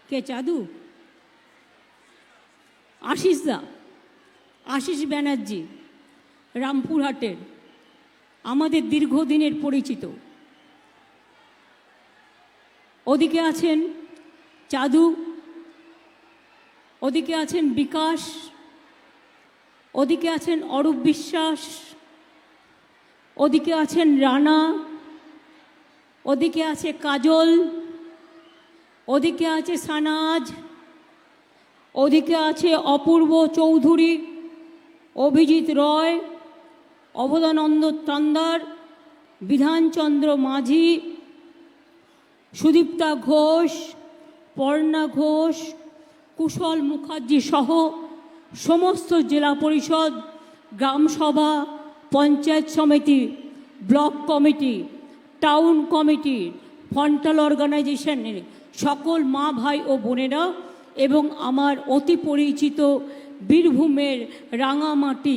কে চাদু? আশিস দা, আশিস ব্যানার্জি, রামপুরহাটের, আমাদের দীর্ঘদিনের পরিচিত। ওদিকে আছেন চাদু, ওদিকে আছেন বিকাশ, ওদিকে আছেন অরূপ বিশ্বাস, ওদিকে আছেন রানা, ওদিকে আছে কাজল, ওদিকে আছে সানাজ, ওদিকে আছে অপূর্ব চৌধুরী, অভিজিৎ রয়, অবদানন্দ তান্দার, বিধানচন্দ্র মাঝি, সুদীপ্তা ঘোষ, পর্ণা ঘোষ, কুশল মুখার্জি সহ সমস্ত জেলা পরিষদ, গ্রামসভা, পঞ্চায়েত সমিতি, block committee, town committee, frontal অর্গানাইজেশনের সকল মা ভাই ও বোনেরা এবং আমার অতি পরিচিত বীরভূমের রাঙামাটি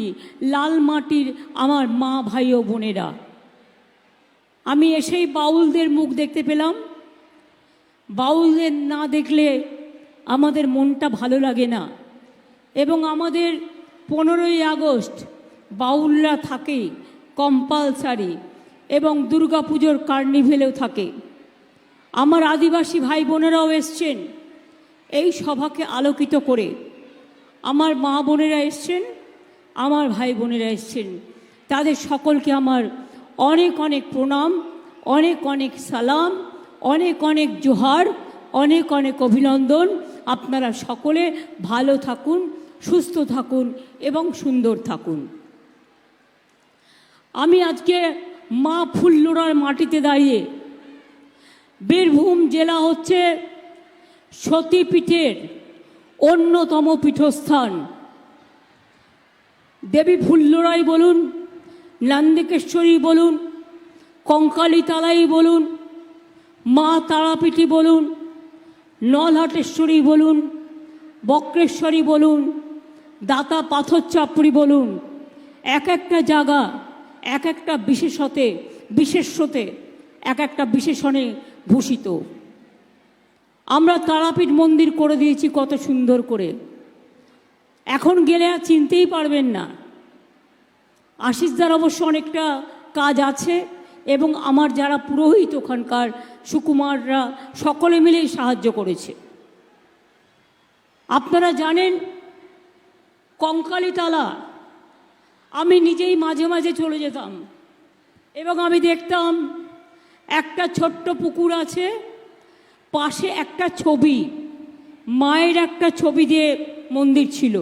লালমাটির আমার মা ভাই ও বোনেরা, আমি এসেই বাউলদের মুখ দেখতে পেলাম। বাউলদের না দেখলে আমাদের মনটা ভালো লাগে না এবং আমাদের 15ই আগস্ট বাউলরা থাকে কম্পালসারি এবং দুর্গাপুজোর কার্নিভেলেও থাকে। আমার আদিবাসী ভাই বোনেরাও এসছেন এই সভাকে আলোকিত করে, আমার মা বোনেরা এসছেন, আমার ভাই বোনেরা এসছেন, তাদের সকলকে আমার অনেক অনেক প্রণাম, অনেক অনেক সালাম, অনেক অনেক জোহার, অনেক অনেক অভিনন্দন। আপনারা সকলে ভালো থাকুন, সুস্থ থাকুন এবং সুন্দর থাকুন। আমি আজকে মা ফুল্লুরার মাটিতে দাঁড়িয়ে, বীরভূম জেলা হচ্ছে সতীপীঠের অন্যতম পীঠস্থান। দেবী ফুল্লুরাই বলুন, নন্দিকেশ্বরী বলুন, কঙ্কালীতলাই বলুন, মা তারাপীঠী বলুন, নলহাটেশ্বরী বলুন, বক্রেশ্বরী বলুন, দাতা পাথর চাপড়ি বলুন, এক একটা জায়গা এক একটা বিশেষ্যতে এক একটা বিশেষণে ভূষিত। আমরা তারাপীঠ মন্দির করে দিয়েছি কত সুন্দর করে, এখন গেলে আর চিনতেই পারবেন না। আশিসদার অবশ্য অনেকটা কাজ আছে এবং আমার যারা পুরোহিত ওখানকার সুকুমাররা সকলে মিলেই সাহায্য করেছে। আপনারা জানেন কঙ্কালীতলা আমি নিজেই মাঝে মাঝে চলে যেতাম এবং আমি দেখতাম একটা ছোট্ট পুকুর আছে, পাশে একটা ছবি, মায়ের একটা ছবি দিয়ে মন্দির ছিল,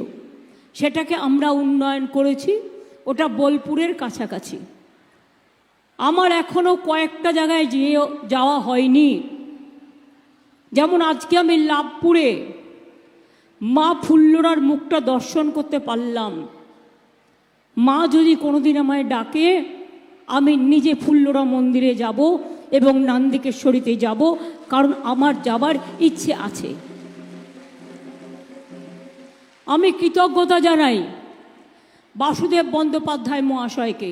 সেটাকে আমরা উন্নয়ন করেছি, ওটা বোলপুরের কাছাকাছি। আমার এখনও কয়েকটা জায়গায় যাওয়া হয়নি, যেমন আজকে আমি লাভপুরে মা ফুল্লুরার মুখটা দর্শন করতে পারলাম। মা যদি কোনোদিন আমায় ডাকে আমি নিজে ফুল্লুরা মন্দিরে যাব এবং নন্দিকেশ্বরীতে যাব, কারণ আমার যাবার ইচ্ছে আছে। আমি কৃতজ্ঞতা জানাই বাসুদেব বন্দ্যোপাধ্যায় মহাশয়কে,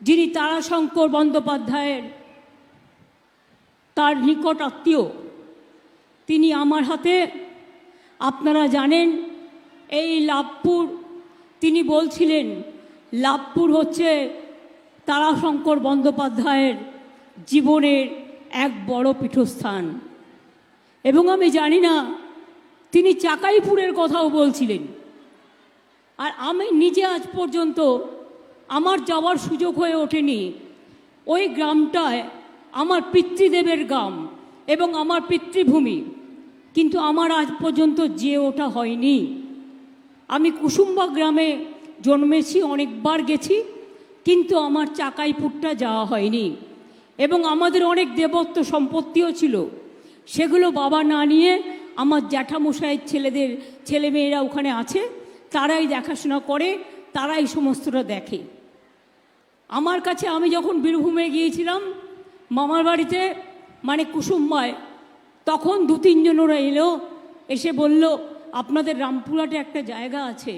যিনি তারাশঙ্কর বন্দ্যোপাধ্যায়ের তার নিকট আত্মীয়। তিনি আমার হাতে, আপনারা জানেন এই লাভপুর, তিনি বলছিলেন লাভপুর হচ্ছে তারাশঙ্কর বন্দ্যোপাধ্যায়ের জীবনের এক বড় পীঠস্থান, এবং আমি জানি না তিনি চাকাইপুরের কথাও বলছিলেন। আর আমি নিজে আজ পর্যন্ত আমার যাওয়ার সুযোগ হয়ে ওঠেনি। ওই গ্রামটায় আমার পিতৃদেবের গ্রাম এবং আমার পিতৃভূমি, কিন্তু আমার আজ পর্যন্ত যেয়ে ওঠা হয়নি। আমি কুসুম্বা গ্রামে জন্মেছি, অনেকবার গেছি, কিন্তু আমার চাকাইপুরটা যাওয়া হয়নি। এবং আমাদের অনেক দেবত্ব সম্পত্তিও ছিল, সেগুলো বাবা না নিয়ে আমার জ্যাঠামশাইয়ের ছেলেমেয়েরা ওখানে আছে, তারাই দেখাশোনা করে, তারাই সমস্তটা দেখে। আমার কাছে আমি যখন বীরভূমে গিয়েছিলাম মামার বাড়িতে, মানে কুসুম্বায়, তখন 2-3 জন ওরা এলো, এসে বলল আপনাদের রামপুরহাটে একটা জায়গা আছে,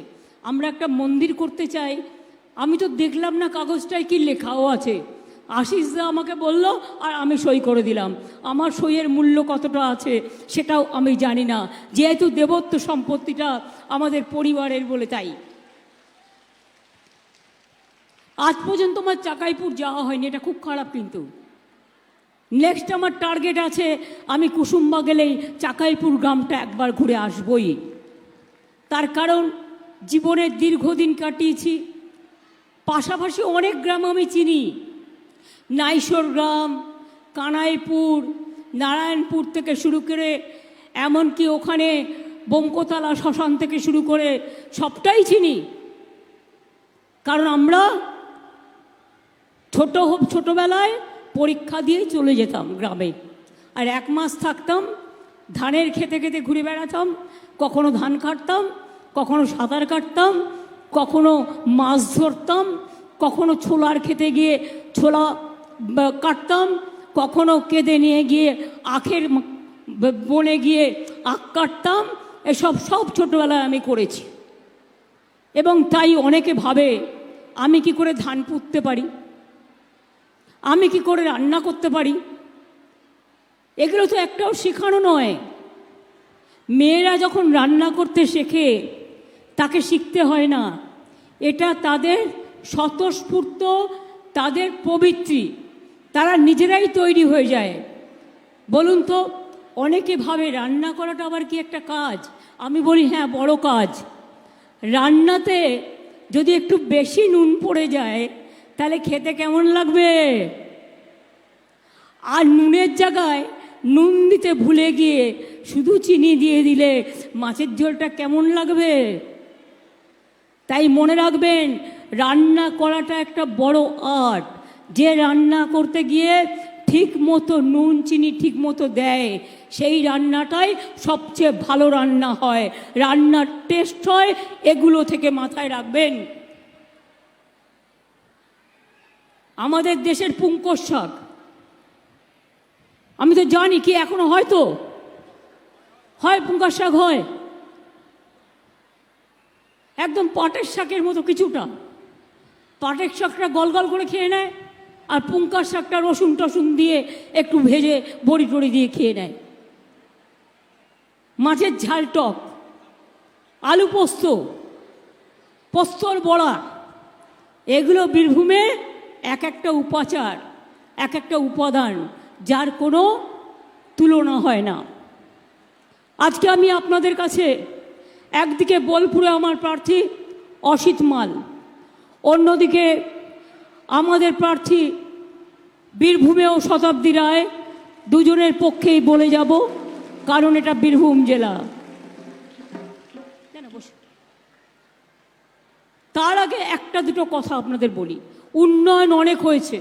আমরা একটা মন্দির করতে চাই। আমি তো দেখলাম না কাগজটায় কি লেখাও আছে, আশিসদা আমাকে বলল আর আমি সই করে দিলাম। আমার সইয়ের মূল্য কতটা আছে সেটাও আমি জানি না, যেহেতু দেবত্ব সম্পত্তিটা আমাদের পরিবারের বলে। তাই আজ পর্যন্ত আমার চাকাইপুর যাওয়া হয়নি, এটা খুব খারাপ। কিন্তু নেক্সট আমার টার্গেট আছে, আমি কুসুম্বা গেলেই চাকাইপুর গ্রামটা একবার ঘুরে আসবই। তার কারণ জীবনের দীর্ঘদিন কাটিয়েছি, পাশাপাশি অনেক গ্রাম আমি চিনি। নাইশোর গ্রাম, কানাইপুর, নারায়ণপুর থেকে শুরু করে এমনকি ওখানে বোমকোতলা শ্মশান থেকে শুরু করে সবটাই চিনি। কারণ আমরা ছোটোবেলায় পরীক্ষা দিয়ে চলে যেতাম গ্রামে, আর 1 মাস থাকতাম, ধানের খেতে খেতে ঘুরে বেড়াতাম। কখনো ধান কাটতাম, কখনো সাঁতার কাটতাম, কখনো মাছ ধরতাম, কখনো ছোলার খেতে গিয়ে ছোলা কাটতাম, কখনো কেঁদে নিয়ে গিয়ে আখের বনে গিয়ে আখ কাটতাম। এসব সব ছোটোবেলায় আমি করেছি। এবং তাই অনেকে ভাবে আমি কি করে ধান পুঁততে পারি, আমি কি করে রান্না করতে পারি। এগুলো তো একটাও শেখানো নয়। মেয়েরা যখন রান্না করতে শেখে তাকে শিখতে হয় না, এটা তাদের স্বতঃস্ফূর্ত, তাদের পবিত্রী, তারা নিজেরাই তৈরি হয়ে যায়। বলুন তো, অনেকে ভাবে রান্না করাটা আবার কি একটা কাজ। আমি বলি হ্যাঁ, বড় কাজ। রান্নাতে যদি একটু বেশি নুন পড়ে যায় তাহলে খেতে কেমন লাগবে? আর নুনের জায়গায় নুন দিতে ভুলে গিয়ে শুধু চিনি দিয়ে দিলে মাছের ঝোলটা কেমন লাগবে? তাই মনে রাখবেন, রান্না করাটা একটা বড় আর্ট। যে রান্না করতে গিয়ে ঠিক মতো নুন চিনি ঠিক মতো দেয়, সেই রান্নাটাই সবচেয়ে ভালো রান্না হয়, রান্নার টেস্ট হয়। এগুলো থেকে মাথায় রাখবেন। আমাদের দেশের পুঙ্কর শাক আমি তো জানি কি এখনো হয়তো হয়, পুঙ্কর শাক হয় একদম পাটের শাকের মতো কিছুটা। পাটের শাকটা গল গল করে খেয়ে নেয়, আর পুঙ্কর শাকটা রসুন টসুন দিয়ে একটু ভেজে বড়ি টড়ি দিয়ে খেয়ে নেয়। মাছের ঝাল টক, আলু পোস্ত, পোস্তর বড়া, এগুলো বীরভূমে এক একটা উপাচার, এক একটা উপাদান, যার কোনো তুলনা হয় না। আজকে আমি আপনাদের কাছে একদিকে বোলপুরে আমার প্রার্থী অসিত মাল, অন্যদিকে আমাদের প্রার্থী বীরভূমেও শতাব্দী রায়, দুজনের পক্ষেই বলে যাব, কারণ এটা বীরভূম জেলা। তার আগে একটা দুটো কথা আপনাদের বলি। উন্নয়ন অনেক হয়েছে,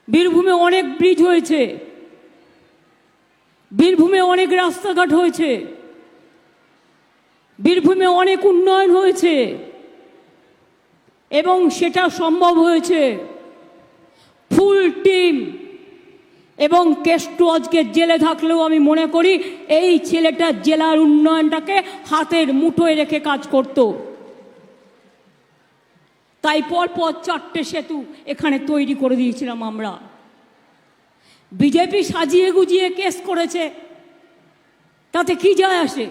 বীরভূমে অনেক ব্রিজ হয়েছে, বীরভূমে অনেক রাস্তাঘাট হয়েছে, বীরভূমে অনেক উন্নয়ন হয়েছে, এবং সেটা সম্ভব হয়েছে ফুল টিম। এবং কেষ্টু আজকে জেলে থাকলেও আমি মনে করি এই ছেলেটা জেলার উন্নয়নটাকে হাতের মুঠোয় রেখে কাজ করত। তাই পরপর 4টে সেতু এখানে তৈরি করে দিয়েছিলাম আমরা। বিজেপি সাজিয়ে গুজিয়ে কেস করেছে, তাতে কি যায় আসে?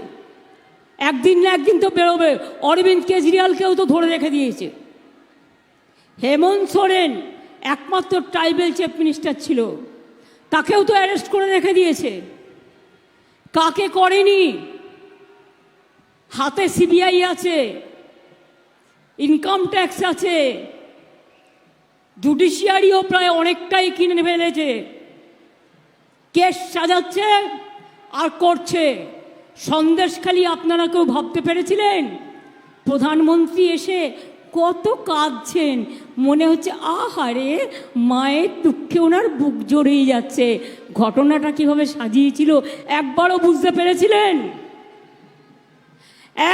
একদিন না একদিন তো বেরোবে। অরবিন্দ কেজরিওয়ালকেও তো ধরে রেখে দিয়েছে। হেমন্ত সোরেন একমাত্র ট্রাইবেল চিফ মিনিস্টার ছিল, তাকেও তো অ্যারেস্ট করে রেখে দিয়েছে। কাকে করেনি? হাতে সিবিআই আছে, ইনকাম ট্যাক্স আছে, জুডিশিয়ারিও প্রায় অনেকটাই কিনে ফেলেছে। কেস সাজাচ্ছে আর করছে। সন্দেশখালি আপনারা কেউ ভাবতে পেরেছিলেন? প্রধানমন্ত্রী এসে কত কাঁদছেন, মনে হচ্ছে আহারে মায়ের দুঃখে ওনার বুক জড়িয়ে যাচ্ছে। ঘটনাটা কিভাবে সাজিয়েছিল একবারও বুঝতে পেরেছিলেন?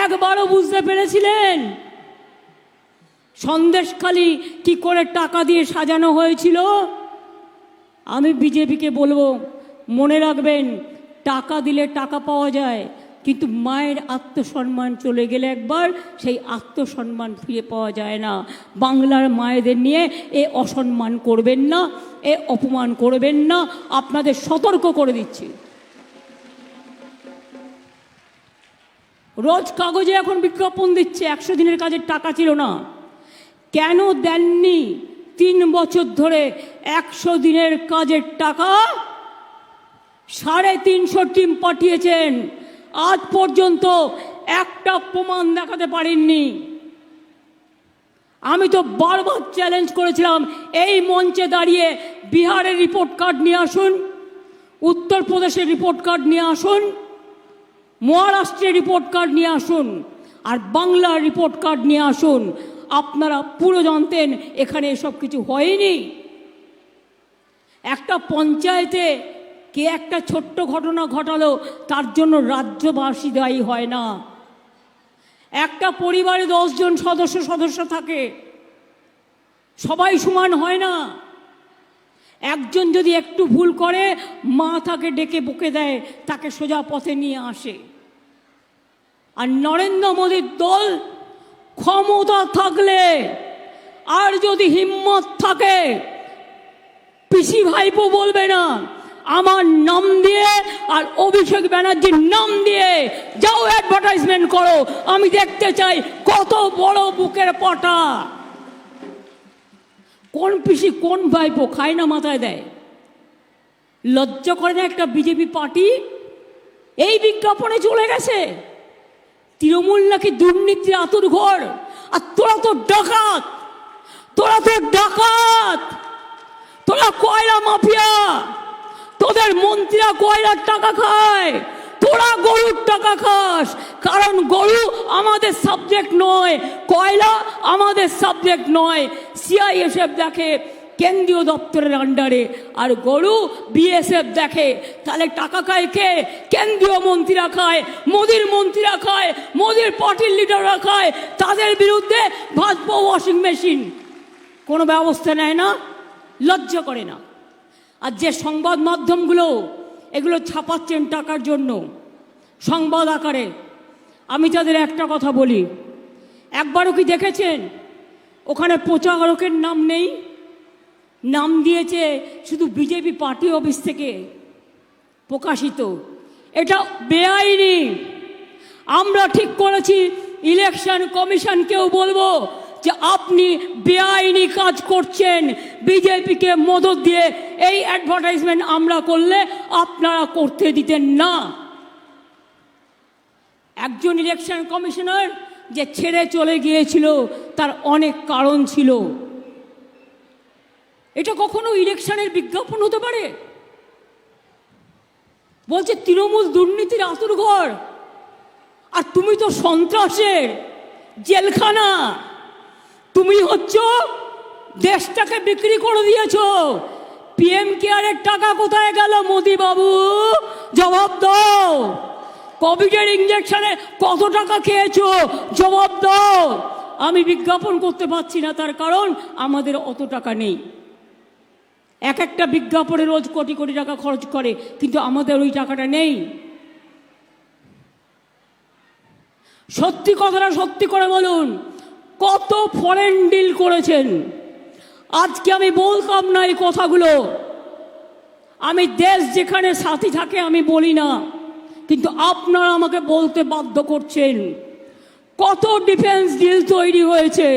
একবারও বুঝতে পেরেছিলেন সন্দেশখালি কি করে টাকা দিয়ে সাজানো হয়েছিল? আমি বিজেপিকে বলবো, মনে রাখবেন, টাকা দিলে টাকা পাওয়া যায়, কিন্তু মায়ের আত্মসম্মান চলে গেলে একবার সেই আত্মসম্মান ফিরে পাওয়া যায় না। বাংলার মায়েদের নিয়ে এ অসম্মান করবেন না, এ অপমান করবেন না, আপনাদের সতর্ক করে দিচ্ছি। রোজ কাগজে এখন বিজ্ঞাপন দিচ্ছে 100 দিনের কাজের টাকা ছিল না। কেন দেননি 3 বছর ধরে 100 দিনের কাজের টাকা? 350 টিম পাঠিয়েছেন, আজ পর্যন্ত একটা প্রমাণ দেখাতে পারেননি। আমি তো বারবার চ্যালেঞ্জ করেছিলাম এই মঞ্চে দাঁড়িয়ে, বিহারের রিপোর্ট কার্ড নিয়ে আসুন, উত্তরপ্রদেশের রিপোর্ট কার্ড নিয়ে আসুন, মহারাষ্ট্রের রিপোর্ট কার্ড নিয়ে আসুন, আর বাংলার রিপোর্ট কার্ড নিয়ে আসুন। আপনারা পুরো জানতেন এখানে এসব কিছু হয়নি। একটা পঞ্চায়েতে কে একটা ছোট্ট ঘটনা ঘটালো তার জন্য রাজ্যবাসী দায়ী হয় না। একটা পরিবারে 10 জন সদস্য থাকে, সবাই সমান হয় না। একজন যদি একটু ভুল করে, মা তাকে ডেকে বকে দেয়, তাকে সোজা পথে নিয়ে আসে। আর নরেন্দ্র মোদীর দল ক্ষমতা থাকলে আর যদি হিম্মত থাকে, পিসি ভাইপো বলবে না, আমার নাম দিয়ে আর অভিষেক ব্যানার্জির নাম দিয়ে যাও অ্যাডভার্টাইজমেন্ট করো। আমি দেখতে চাই কত বড় বুকের পটা। কোন পিসি কোন ভাইপো খায় না মাথায় দেয়? লজ্জা করে না একটা বিজেপি পার্টি এই বিজ্ঞাপনে চলে গেছে? তৃণমূল নাকি দুর্নীতির আতুর ঘর, আর তোরা তো ডাকাত, তোরা কয়লা মাফিয়া। তোদের মন্ত্রীরা কয়লার টাকা খায়, তোরা গরুর টাকা খাস। কারণ গরু আমাদের সাবজেক্ট নয়, কয়লা আমাদের সাবজেক্ট নয়। সিআইএসএফ দেখে কেন্দ্রীয় দপ্তরের আন্ডারে, আর গরু বিএসএফ দেখে। তাহলে টাকা খায় কে? কেন্দ্রীয় মন্ত্রীরা খায়, মোদির মন্ত্রীরা খায়, মোদির পার্টির লিডাররা খায়। তাদের বিরুদ্ধে ভাজপা ওয়াশিং মেশিন কোনো ব্যবস্থা নেয় না, লজ্জা করে না। আর যে সংবাদ মাধ্যমগুলো এগুলো ছাপাচ্ছেন টাকার জন্য সংবাদ আকারে, আমি তাদের একটা কথা বলি, একবারও কি দেখেছেন ওখানে প্রচারকের নাম নেই? নাম দিয়েছে শুধু বিজেপি পার্টি অফিস থেকে প্রকাশিত। এটা বেআইনি। আমরা ঠিক করেছি ইলেকশন কমিশনকেও বলবো যে আপনি বেআইনি কাজ করছেন, বিজেপিকে মদত দিয়ে এই অ্যাডভার্টাইজমেন্ট আমরা করলে আপনারা করতে দিতেন না। একজন ইলেকশন কমিশনার যে ছেড়ে চলে গিয়েছিল তার অনেক কারণ ছিল। এটা কখনো ইলেকশনের বিজ্ঞাপন হতে পারে? বলছে তৃণমূল দুর্নীতির আতুর ঘর, আর তুমি তো সন্ত্রাসের জেলখানা। তুমি হচ্ছ দেশটাকে বিক্রি করে দিয়েছ। পিএম কেয়ারের টাকা কোথায় গেল মোদি বাবু? জবাব দাও। কোভিডের ইঞ্জেকশনে কত টাকা খেয়েছো? জবাব দাও। আমি বিজ্ঞাপন করতে পারছি না, তার কারণ আমাদের অত টাকা নেই। এক একটা বিজ্ঞাপনে রোজ কোটি কোটি টাকা খরচ করে, কিন্তু আমাদের ওই টাকাটা নেই। সত্যি কথাটা সত্যি করে বলুন, কত ফরেন ডিল করেছেন? আজকে আমি বলতাম না এই কথাগুলো, আমি দেশ যেখানে সাথী থাকে আমি বলি না, কিন্তু আপনারা আমাকে বলতে বাধ্য করছেন। কত ডিফেন্স ডিল তৈরি হয়েছে।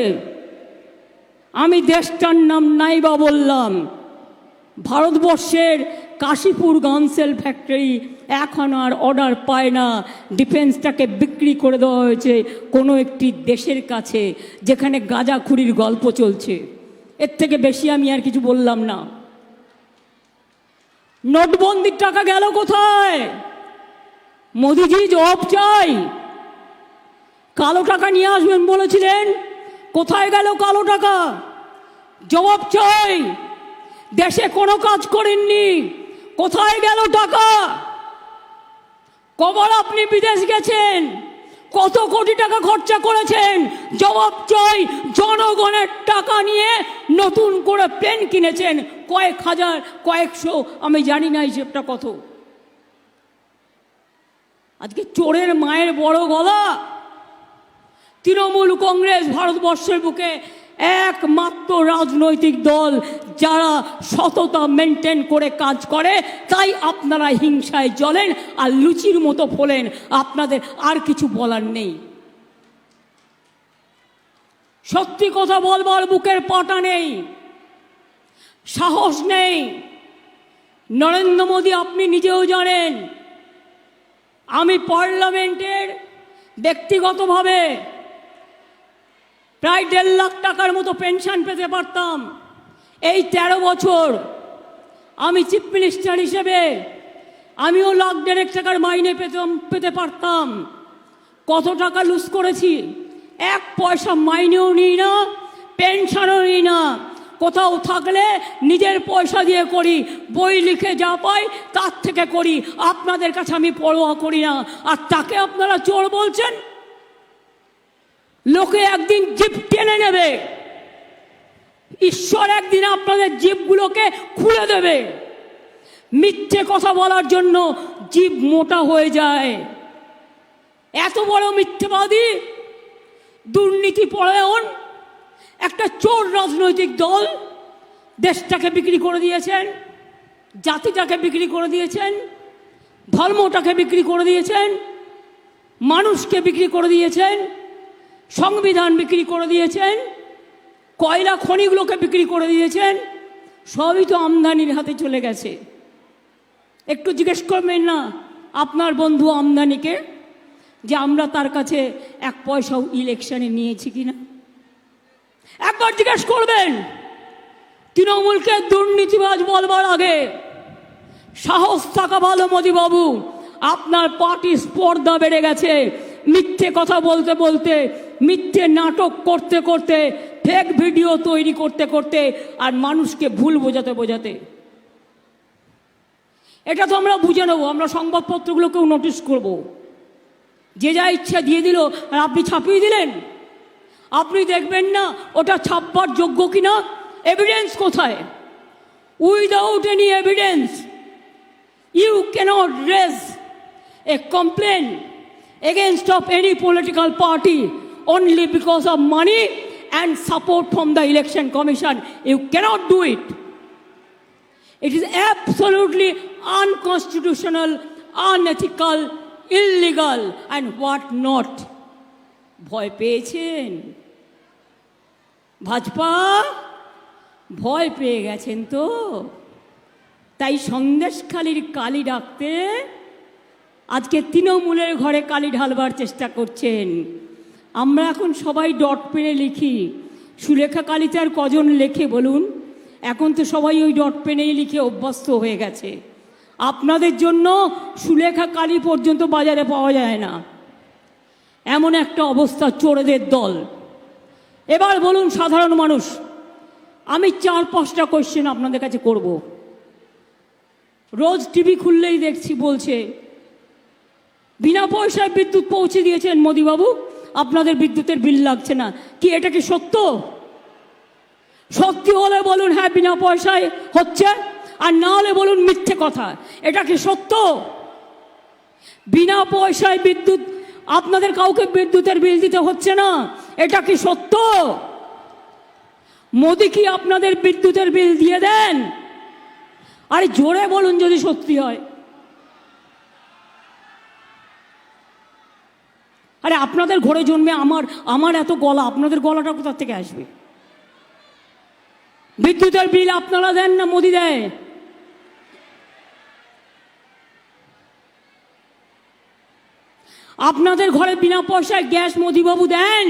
আমি দেশটার নাম নাইবা বললাম। ভারতবর্ষের কাশীপুর গানসেল ফ্যাক্টরি এখন আর অর্ডার পায় না। ডিফেন্সটাকে বিক্রি করে দেওয়া হয়েছে কোনো একটি দেশের কাছে, যেখানে গাঁজাখুরির গল্প চলছে। এর থেকে বেশি আমি আর কিছু বললাম না। নোটবন্দির টাকা গেল কোথায়? মোদিজি জবাব চাই। কালো টাকা নিয়ে আসবেন বলেছিলেন, কোথায় গেল কালো টাকা? জবাব চাই। দেশে কোনো কাজ করেননি, কোথায় গেল টাকা? কবার আপনি বিদেশ গেছেন? কত কোটি টাকা খরচা করেছেন? জবাব চাই। জনগণের টাকা নিয়ে নতুন করে প্লেন কিনেছেন, কয়েক হাজার, কয়েকশো, আমি জানি না হিসেবটা কত। আজকে চোরের মায়ের বড় গলা। তৃণমূল কংগ্রেস ভারতবর্ষের বুকে একমাত্র রাজনৈতিক দল যারা সততা মেনটেন করে কাজ করে, তাই আপনারা হিংসায় জ্বলেন আর লুচির মতো ফোলেন। আপনাদের আর কিছু বলার নেই। সত্যি কথা বলবার বুকের পাটা নেই, সাহস নেই। নরেন্দ্র মোদী আপনি নিজেও জানেন, আমি পার্লামেন্টের ব্যক্তিগতভাবে প্রায় 1.5 লাখ টাকার মতো পেনশন পেতে পারতাম। এই 13 বছর আমি চিফ মিনিস্টার হিসেবে আমিও 1.5 লাখ টাকার মাইনে পেতে পারতাম। কত টাকা লুজ করেছি? 1 পয়সা মাইনেও নিই না, পেনশনও নিই না। কোথাও থাকলে নিজের পয়সা দিয়ে করি, বই লিখে যা পাই তার থেকে করি। আপনাদের কাছে আমি পরোয়া করি না, আর তাকে আপনারা চোর বলছেন। লোকে একদিন জিভ টেনে নেবে, ঈশ্বর একদিন আপনাদের জিভগুলোকে খুলে দেবে। মিথ্যে কথা বলার জন্য জিভ মোটা হয়ে যায়। এত বড় মিথ্যেবাদী, দুর্নীতি পরায়ণ একটা চোর রাজনৈতিক দল দেশটাকে বিক্রি করে দিয়েছেন, জাতিটাকে বিক্রি করে দিয়েছেন, ধর্মটাকে বিক্রি করে দিয়েছেন, মানুষকে বিক্রি করে দিয়েছেন, সংবিধান বিক্রি করে দিয়েছেন, কয়লা খনিগুলোকে বিক্রি করে দিয়েছেন। সবই তো আমদানির হাতে চলে গেছে। একটু জিজ্ঞেস করবেন না আপনার বন্ধু আমদানিকে যে আমরা তার কাছে 1 পয়সাও ইলেকশনে নিয়েছি কিনা? একবার জিজ্ঞেস করবেন। তৃণমূলকে দুর্নীতিবাজ বলবার আগে সাহস থাকা ভালো। মোদীবাবু, আপনার পার্টি স্পর্ধা বেড়ে গেছে। মিথ্যে কথা বলতে বলতে, মিথ্যে নাটক করতে করতে, ফেক ভিডিও তৈরি করতে করতে, আর মানুষকে ভুল বোঝাতে বোঝাতে। এটা তো আমরা বুঝে নেব, আমরা সংবাদপত্রগুলোকেও নোটিশ করব। যে যা ইচ্ছা দিয়ে দিল আর আপনি ছাপিয়ে দিলেন। আপনি দেখবেন না ওটা ছাপবার যোগ্য কিনা, এভিডেন্স কোথায়। Without any evidence you can't raise a complain against of any political party only because of money and support from the election commission. You cannot do it. It is absolutely unconstitutional, unethical, illegal and what not. ভয় পেয়েছেন? ভাজপা ভয় পেয়ে গেছেন তো, তাই সন্দেশখালির কালী ডাকতে আজকে তৃণমূলের ঘরে কালি ঢালবার চেষ্টা করছেন। আমরা এখন সবাই ডট পেনে লিখি। সুলেখা কালিতে আর কজন লেখে বলুন? এখন তো সবাই ওই ডট পেনেই লিখে অভ্যস্ত হয়ে গেছে। আপনাদের জন্য সুলেখা কালি পর্যন্ত বাজারে পাওয়া যায় না, এমন একটা অবস্থা চোরেদের দল। এবার বলুন সাধারণ মানুষ, আমি 4-5টা কোয়েশ্চেন আপনাদের কাছে করব। রোজ টিভি খুললেই দেখছি বলছে বিনা পয়সায় বিদ্যুৎ পৌঁছে দিয়েছেন মোদীবাবু, আপনাদের বিদ্যুতের বিল লাগছে না। কি এটা কি সত্য? সত্যি হলে বলুন হ্যাঁ বিনা পয়সায় হচ্ছে, আর না হলে বলুন মিথ্যে কথা। এটা কি সত্য? বিনা পয়সায় বিদ্যুৎ, আপনাদের কাউকে বিদ্যুতের বিল দিতে হচ্ছে না, এটা কি সত্য? মোদি কি আপনাদের বিদ্যুতের বিল দিয়ে দেন? আরে জোরে বলুন যদি সত্যি হয়। আরে আপনাদের ঘরে জন্মে আমার এত গলা, আপনাদের গলাটা কোথা থেকে আসবে? বিদ্যুতের বিল আপনারা দেন না মোদি দেয়? আপনাদের ঘরে বিনা পয়সায় গ্যাস মোদিবাবু দেন?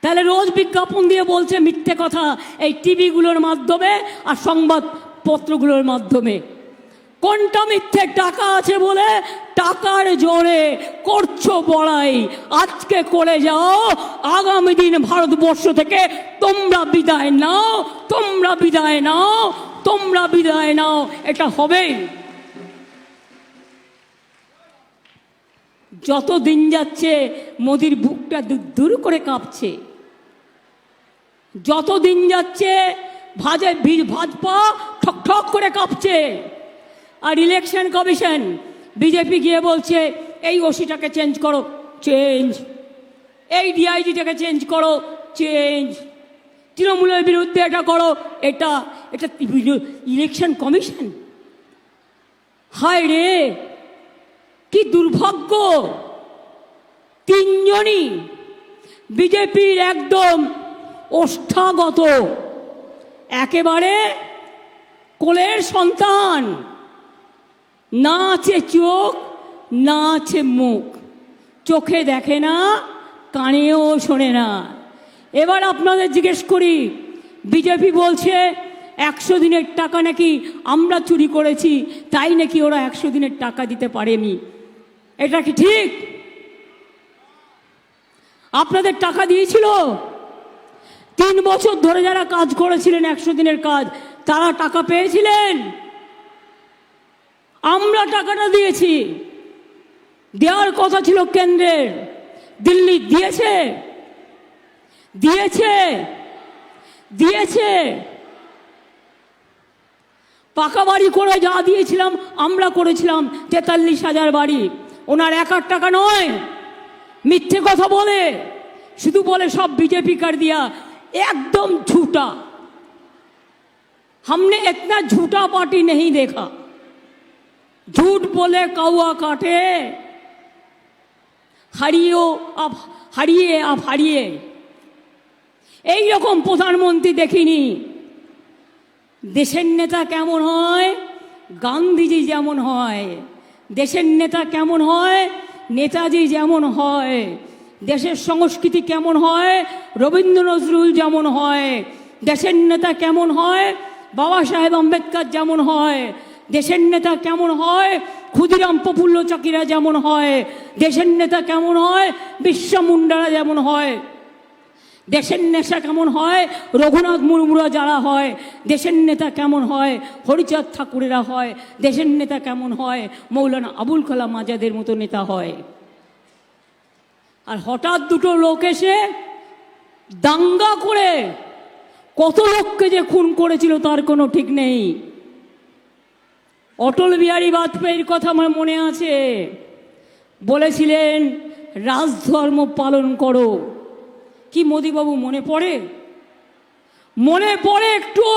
তাহলে রোজ বিজ্ঞাপন দিয়ে বলছে মিথ্যে কথা এই টিভিগুলোর মাধ্যমে আর সংবাদপত্রগুলোর মাধ্যমে। কোনটা মিথ্যে? টাকা আছে বলে টাকার জোরে করছো বড়াই। আজকে করে যাও, আগামী দিন ভারতবর্ষ থেকে তোমরা বিদায় নাও, তোমরা বিদায় নাও, তোমরা বিদায় নাও, এটা হবেই। যত দিন যাচ্ছে মোদির বুকটা দূর করে কাঁপছে। যত দিন যাচ্ছে ভাজপা ঠক ঠক করে কাঁপছে। আর ইলেকশন কমিশন বিজেপি গিয়ে বলছে এই ওসিটাকে চেঞ্জ করো, চেঞ্জ। এই ডিআইজিটাকে চেঞ্জ করো, চেঞ্জ। তৃণমূলের বিরুদ্ধে এটা করো, এটা এটা ইলেকশন কমিশন। হায় রে, কি দুর্ভাগ্য! তিনজনই বিজেপির একদম ওষ্ঠাগত, একেবারে কোলের সন্তান। না আছে চোখ, না আছে মুখ, চোখে দেখে না, কানেও শোনে না। এবার আপনাদের জিজ্ঞেস করি, বিজেপি বলছে 100 দিনের টাকা নাকি আমরা চুরি করেছি, তাই নাকি ওরা 100 দিনের টাকা দিতে পারেনি। এটা কি ঠিক? আপনাদের টাকা দিয়েছিল? 3 বছর ধরে যারা কাজ করেছিলেন 100 দিনের কাজ, তারা টাকা পেয়েছিলেন? আমরা টাকাটা দিয়েছি, দেওয়ার কথা ছিল কেন্দ্রের। দিল্লি দিয়েছে? দিয়েছে? দিয়েছে? পাকা বাড়ি করে যা দিয়েছিলাম আমরা করেছিলাম 43,000 বাড়ি। ওনার একার টাকা নয়, মিথ্যে কথা বলে, শুধু বলে সব बीजेपी कर दिया। एकदम झूठा, हमने इतना झूठा पार्टी नहीं देखा। झूठ बोले कौआ काटे, হারিয়েও আপ হারিয়ে আপ হারিয়ে, এই রকম প্রধানমন্ত্রী দেখিনি। দেশের নেতা কেমন হয়? গান্ধীজি যেমন হয়। দেশের নেতা কেমন হয়? নেতাজি যেমন হয়। দেশের সংস্কৃতি কেমন হয়? রবীন্দ্র নজরুল যেমন হয়। দেশের নেতা কেমন হয়? বাবা সাহেব আম্বেদকর যেমন হয়। দেশের নেতা কেমন হয়? ক্ষুদিরাম প্রফুল্ল চাকিরা যেমন হয়। দেশের নেতা কেমন হয়? বিরসা মুন্ডারা যেমন হয়। দেশের নেতা কেমন হয়? রঘুনাথ মুর্মুরা যারা হয়। দেশের নেতা কেমন হয়? হরিচাঁদ ঠাকুরেরা হয়। দেশের নেতা কেমন হয়? মৌলানা আবুল কালাম আজাদের মতো নেতা হয়। আর হঠাৎ দুটো লোক এসে দাঙ্গা করে কত লোককে যে খুন করেছিল তার কোনো ঠিক নেই। অটল বিহারী বাজপেয়ীর কথা আমার মনে আছে, বলেছিলেন রাজধর্ম পালন করো। কি মোদিবাবু মনে পড়ে? মনে পড়ে একটু?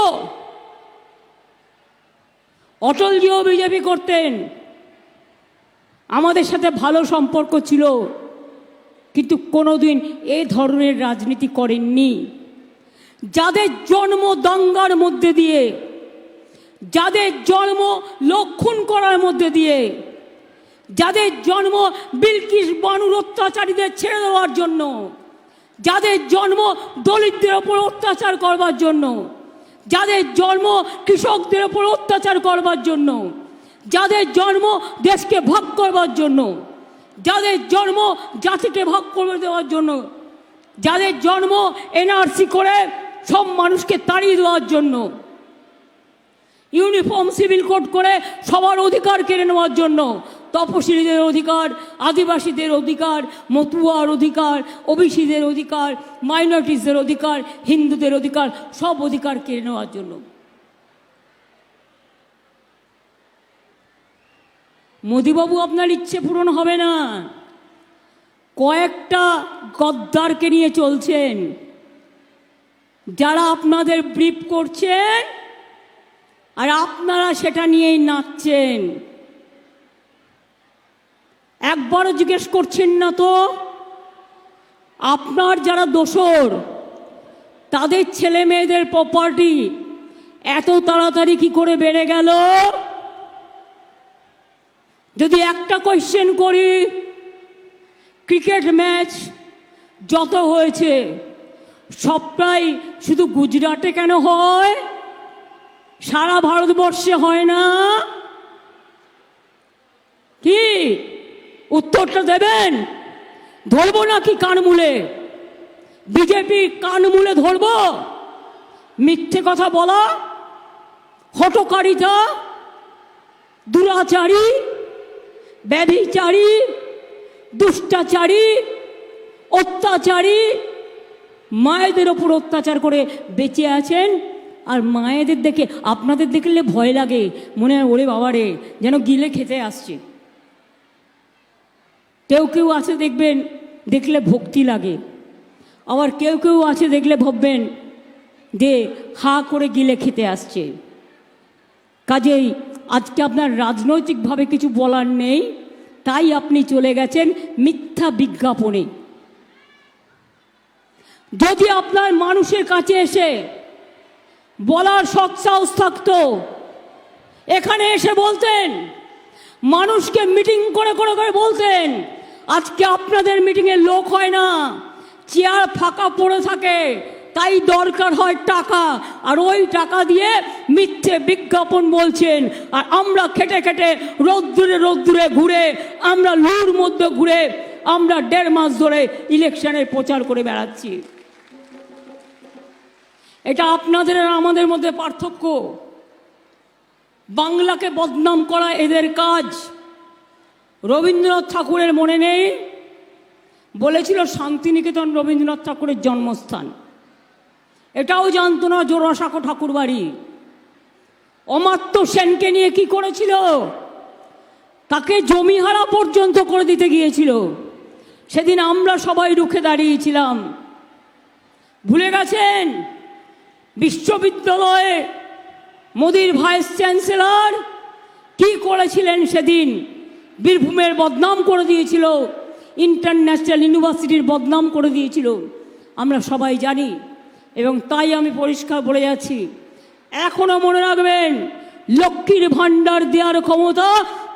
অটলজিও বিজেপি করতেন, আমাদের সাথে ভালো সম্পর্ক ছিল, কিন্তু কোনোদিন এই ধরনের রাজনীতি করেননি। যাদের জন্ম দাঙ্গার মধ্যে দিয়ে, যাদের জন্ম লক্ষণ করার মধ্যে দিয়ে, যাদের জন্ম বিলকিস বানুর অত্যাচারীদের ছেড়ে দেওয়ার জন্য, যাদের জন্ম দলিতদের ওপর অত্যাচার করবার জন্য, যাদের জন্ম কৃষকদের ওপর অত্যাচার করবার জন্য, যাদের জন্ম দেশকে ভাগ করবার জন্য, যাদের জন্ম জাতিকে ভাগ করে দেওয়ার জন্য, যাদের জন্ম এনআরসি করে সব মানুষকে তাড়িয়ে দেওয়ার জন্য, ইউনিফর্ম সিভিল কোড করে সবার অধিকার কেড়ে নেওয়ার জন্য, তপশিলীদের অধিকার, আদিবাসীদের অধিকার, মতুয়ার অধিকার, ওবিসিদের অধিকার, মাইনরিটিসদের অধিকার, হিন্দুদের অধিকার, সব অধিকার কেড়ে নেওয়ার জন্য। মোদিবাবু আপনার ইচ্ছে পূরণ হবে না। কয়েকটা গদ্দারকে নিয়ে চলছেন, যারা আপনাদের ব্রিফ করছেন আর আপনারা সেটা নিয়েই নাচছেন। একবারও জিজ্ঞেস করছেন না তো আপনার যারা দোসর, তাদের ছেলে মেয়েদের প্রপার্টি এত তাড়াতাড়ি কি করে বেড়ে গেল? যদি একটা কোয়েশ্চেন করি, ক্রিকেট ম্যাচ যত হয়েছে সবটাই শুধু গুজরাটে কেন হয়, সারা ভারতবর্ষে হয় না? কি উত্তরটা দেবেন? ধরবো নাকি কানমূলে? বিজেপি কানমূলে ধরবো? মিথ্যে কথা বলা, হঠকারিতা, দুরাচারী, ব্যভিচারী, দুষ্টাচারী, অত্যাচারী, মায়েদের ওপর অত্যাচার করে বেঁচে আছেন। আর মায়েদের দেখে আপনাদের দেখলে ভয় লাগে, মনে হয় ওরে বাবারে যেন গিলে খেতে আসছে। কেউ কেউ আছে দেখবেন, দেখলে ভক্তি লাগে, আবার কেউ কেউ আছে দেখলে ভাববেন যে হা করে গিলে খেতে আসছে। কাজেই আজকে আপনার রাজনৈতিকভাবে কিছু বলার নেই, তাই আপনি চলে গেছেন মিথ্যা বিজ্ঞাপনে। যদি আপনার মানুষের কাছে এসে বলার সৎ সাহস থাকতো, এখানে এসে বলতেন, মানুষকে মিটিং করে করে করে বলতেন। আজকে আপনাদের মিটিংয়ে লোক হয় না, চেয়ার ফাঁকা পড়ে থাকে, তাই দরকার হয় টাকা, আর ওই টাকা দিয়ে মিথ্যে বিজ্ঞাপন বলছেন। আর আমরা খেটে খেটে রোদ্দুরে রোদ্দুরে ঘুরে, আমরা লুর মধ্যে ঘুরে, আমরা 1.5 মাস ধরে ইলেকশনের প্রচার করে বেড়াচ্ছি। এটা আপনাদের আর আমাদের মধ্যে পার্থক্য। বাংলাকে বদনাম করা এদের কাজ। রবীন্দ্রনাথ ঠাকুরের মনে নেই, বলেছিল শান্তিনিকেতন রবীন্দ্রনাথ ঠাকুরের জন্মস্থান। এটাও জানতো না জোড়াসাঁকো ঠাকুর বাড়ি। অমাত্য সেনকে নিয়ে কি করেছিল, তাকে জমিহারা পর্যন্ত করে দিতে গিয়েছিল। সেদিন আমরা সবাই রুখে দাঁড়িয়েছিলাম। ভুলে গেছেন বিশ্ববিদ্যালয়ে মোদির ভাইস চ্যান্সেলর কি করেছিলেন? সেদিন বীরভূমের বদনাম করে দিয়েছিল, ইন্টারন্যাশনাল ইউনিভার্সিটির বদনাম করে দিয়েছিল, আমরা সবাই জানি। এবং তাই আমি পরিষ্কার বলে যাচ্ছি, এখনো মনে রাখবেন, লক্ষ্মীর ভাণ্ডার দেওয়ার ক্ষমতা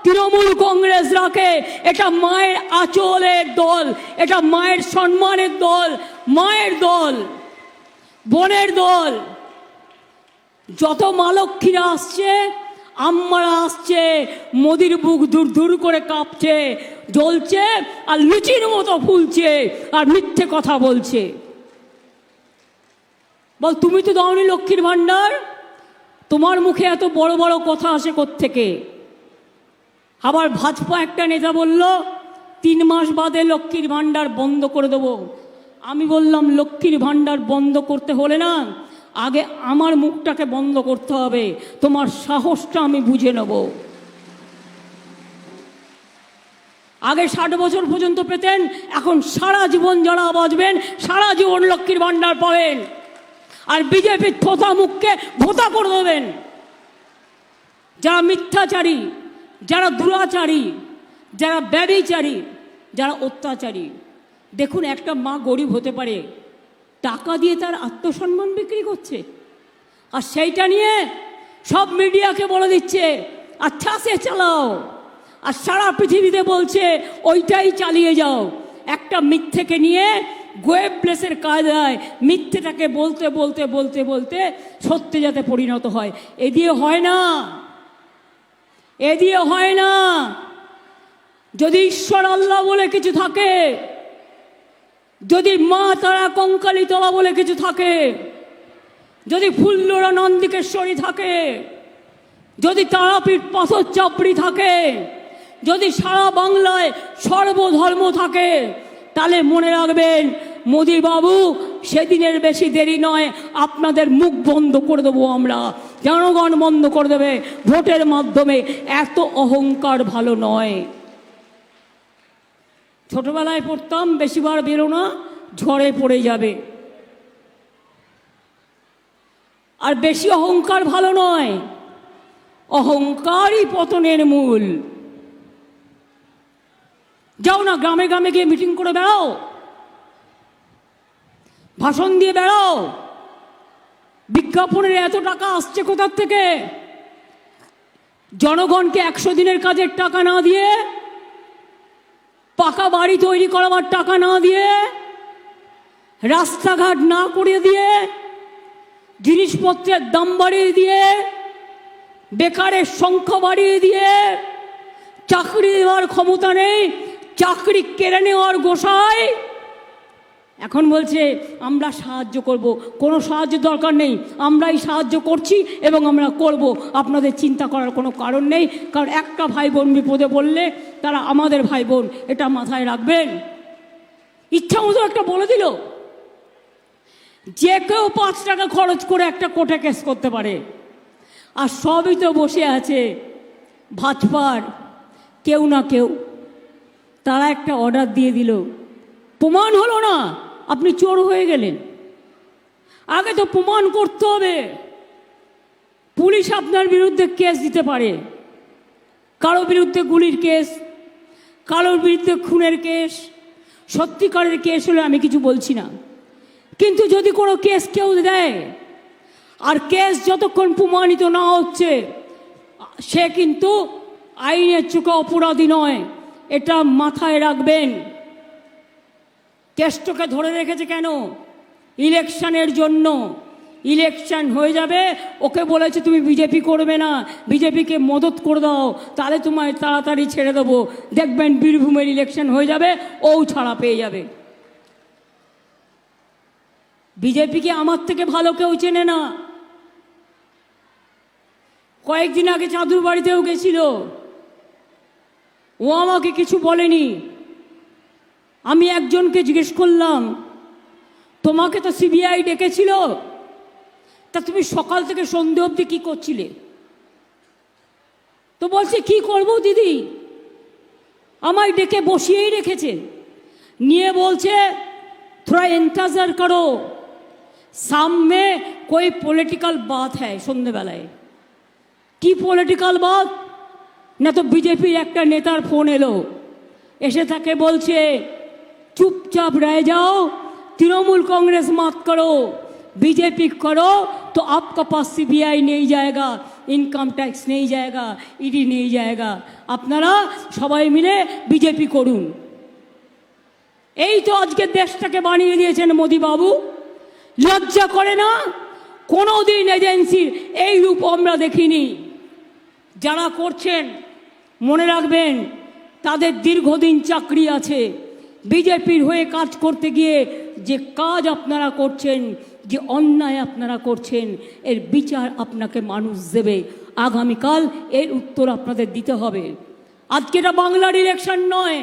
তৃণমূল কংগ্রেস রাখে। এটা মায়ের আঁচলের দল, এটা মায়ের সম্মানের দল, মায়ের দল, বোনের দল। যত মা লক্ষ্মীরা আসছে, আম্মারা আসছে, মোদির বুক দূর দূর করে কাঁপছে, জ্বলছে, আর লুচির মতো ফুলছে, আর মিথ্যে কথা বলছে। বল, তুমি তো দাওনি লক্ষ্মীর ভাণ্ডার, তোমার মুখে এত বড় বড় কথা আসে কোত্থেকে? আবার ভাজপা একটা নেতা বলল 3 মাস বাদে লক্ষ্মীর ভাণ্ডার বন্ধ করে দেবো। আমি বললাম, লক্ষ্মীর ভাণ্ডার বন্ধ করতে হলে না, আগে আমার মুখটাকে বন্ধ করতে হবে, তোমার সাহসটা আমি বুঝে নেব। আগে 60 বছর পর্যন্ত পেতেন, এখন সারা জীবন যারা বাঁচবেন সারা জীবন লক্ষ্মীর ভাণ্ডার পাবেন। আর বিজেপির থোতা মুখকে ভোতা করে দেবেন। যারা মিথ্যাচারী, যারা দুরাচারী, যারা ব্যভিচারী, যারা অত্যাচারী। দেখুন, একটা মা গরিব হতে পারে, টাকা দিয়ে তার আত্মসম্মান বিক্রি করছে, আর সেইটা নিয়ে সব মিডিয়াকে বলে দিচ্ছে আচ্ছা সে চালাও, আর সারা পৃথিবীতে বলছে ওইটাই চালিয়ে যাও। একটা মিথ্যেকে নিয়ে গোয়েবলেসের কায়দায় মিথ্যেটাকে বলতে বলতে বলতে বলতে সত্যি যাতে পরিণত হয়। এ দিয়ে হয় না, এ দিয়ে হয় না। যদি ঈশ্বর আল্লাহ বলে কিছু থাকে, যদি মা তারা কঙ্কালী তলা বলে কিছু থাকে, যদি ফুল্লরা নন্দিকেশ্বরী থাকে, যদি তারাপীঠ পাথর চাপড়ি থাকে, যদি সারা বাংলায় সর্বধর্ম থাকে, তাহলে মনে রাখবেন মোদি বাবু, সেদিনের বেশি দেরি নয়, আপনাদের মুখ বন্ধ করে দেবো আমরা, জনগণ বন্ধ করে দেবে ভোটের মাধ্যমে। এত অহংকার ভালো নয়। ছোটবেলায় পড়তাম, বেশিবার বেরো না, ঝড়ে পড়ে যাবে। আর বেশি অহংকার ভালো নয়, অহংকারই পতনের মূল। যাও না, গ্রামে গ্রামে গিয়ে মিটিং করে বেড়াও, ভাষণ দিয়ে বেড়াও। বিজ্ঞাপনের এত টাকা আসছে কোথার থেকে? জনগণকে 100 দিনের কাজের টাকা না দিয়ে, পাকা বাড়ি তৈরি করাবার টাকা না দিয়ে, রাস্তাঘাট না করে দিয়ে, জিনিসপত্রের দাম বাড়িয়ে দিয়ে, বেকারের সংখ্যা বাড়িয়ে দিয়ে, চাকরি দেওয়ার ক্ষমতা নেই, চাকরি কেড়ে নেওয়ার গোসাই এখন বলছে আমরা সাহায্য করব। কোনো সাহায্য দরকার নেই, আমরাই সাহায্য করছি এবং আমরা করব। আপনাদের চিন্তা করার কোনো কারণ নেই, কারণ একটা ভাই বোন বিপদে পড়লে তারা আমাদের ভাই বোন, এটা মাথায় রাখবেন। ইচ্ছা মতো একটা বলে দিল, যে কেউ 5 টাকা খরচ করে একটা কোর্টে কেস করতে পারে। আর সবই তো বসে আছে ভাজপার কেউ না কেউ, তারা একটা অর্ডার দিয়ে দিল, প্রমাণ হলো না, আপনি চোর হয়ে গেলেন। আগে তো প্রমাণ করতে হবে। পুলিশ আপনার বিরুদ্ধে কেস দিতে পারে, কারো বিরুদ্ধে গুলির কেস, কারোর বিরুদ্ধে খুনের কেস, সত্যিকারের কেস হলে আমি কিছু বলছি না। কিন্তু যদি কোনো কেস কেউ দেয় আর কেস যতক্ষণ প্রমাণিত না হচ্ছে, সে কিন্তু আইনের চোখে অপরাধী নয়, এটা মাথায় রাখবেন। কেষ্টকে ধরে রেখেছে কেন? ইলেকশনের জন্য। ইলেকশন হয়ে যাবে, ওকে বলেছে তুমি বিজেপি করবে না, বিজেপিকে মদত করে দাও, তাহলে তোমায় তাড়াতাড়ি ছেড়ে দেবো। দেখবেন বীরভূমের ইলেকশন হয়ে যাবে, ও ছাড়া পেয়ে যাবে। বিজেপিকে আমার থেকে ভালো কেউ চেনে না। কয়েকদিন আগে চাঁদুর বাড়িতেও গেছিল, ও আমাকে কিছু বলেনি। আমি একজনকে জিজ্ঞেস করলাম, তোমাকে তো সিবিআই ডেকেছিল, তা তুমি সকাল থেকে সন্ধে অবধি কি করছিলে? তো বলছে কি করবো দিদি, আমায় ডেকে বসিয়েই রেখেছে, নিয়ে বলছে थोड़ा इंतजार करो, सामने कोई पॉलिटिकल बात है। সন্ধ্যেবেলায় কি পলিটিক্যাল বাত? না তো বিজেপির একটা নেতার ফোন এলো, এসে তাকে বলছে चुपचाप रह जाओ, तृणमूल कांग्रेस मत करो, बीजेपी करो तो आपका पास सीबीआई नहीं जाएगा, इनकम टैक्स नहीं जाएगा, ईडी नहीं जाएगा, আপনারা সবাই মিলে বিজেপি করুন। এই তো আজকে দেশটাকে বানিয়ে দিয়েছেন মোদি বাবু। লজ্জা করে না? কোনোদিন এজেন্সির এই রূপ আমরা দেখিনি। যারা করছেন মনে রাখবেন, তাদের দীর্ঘদিন চাকরি আছে। বিজেপির হয়ে কাজ করতে গিয়ে যে কাজ আপনারা করছেন, যে অন্যায় আপনারা করছেন, এর বিচার আপনাকে মানুষ দেবে। আগামীকাল এর উত্তর আপনাদের দিতে হবে। আজকে এটা বাংলার ইলেকশন নয়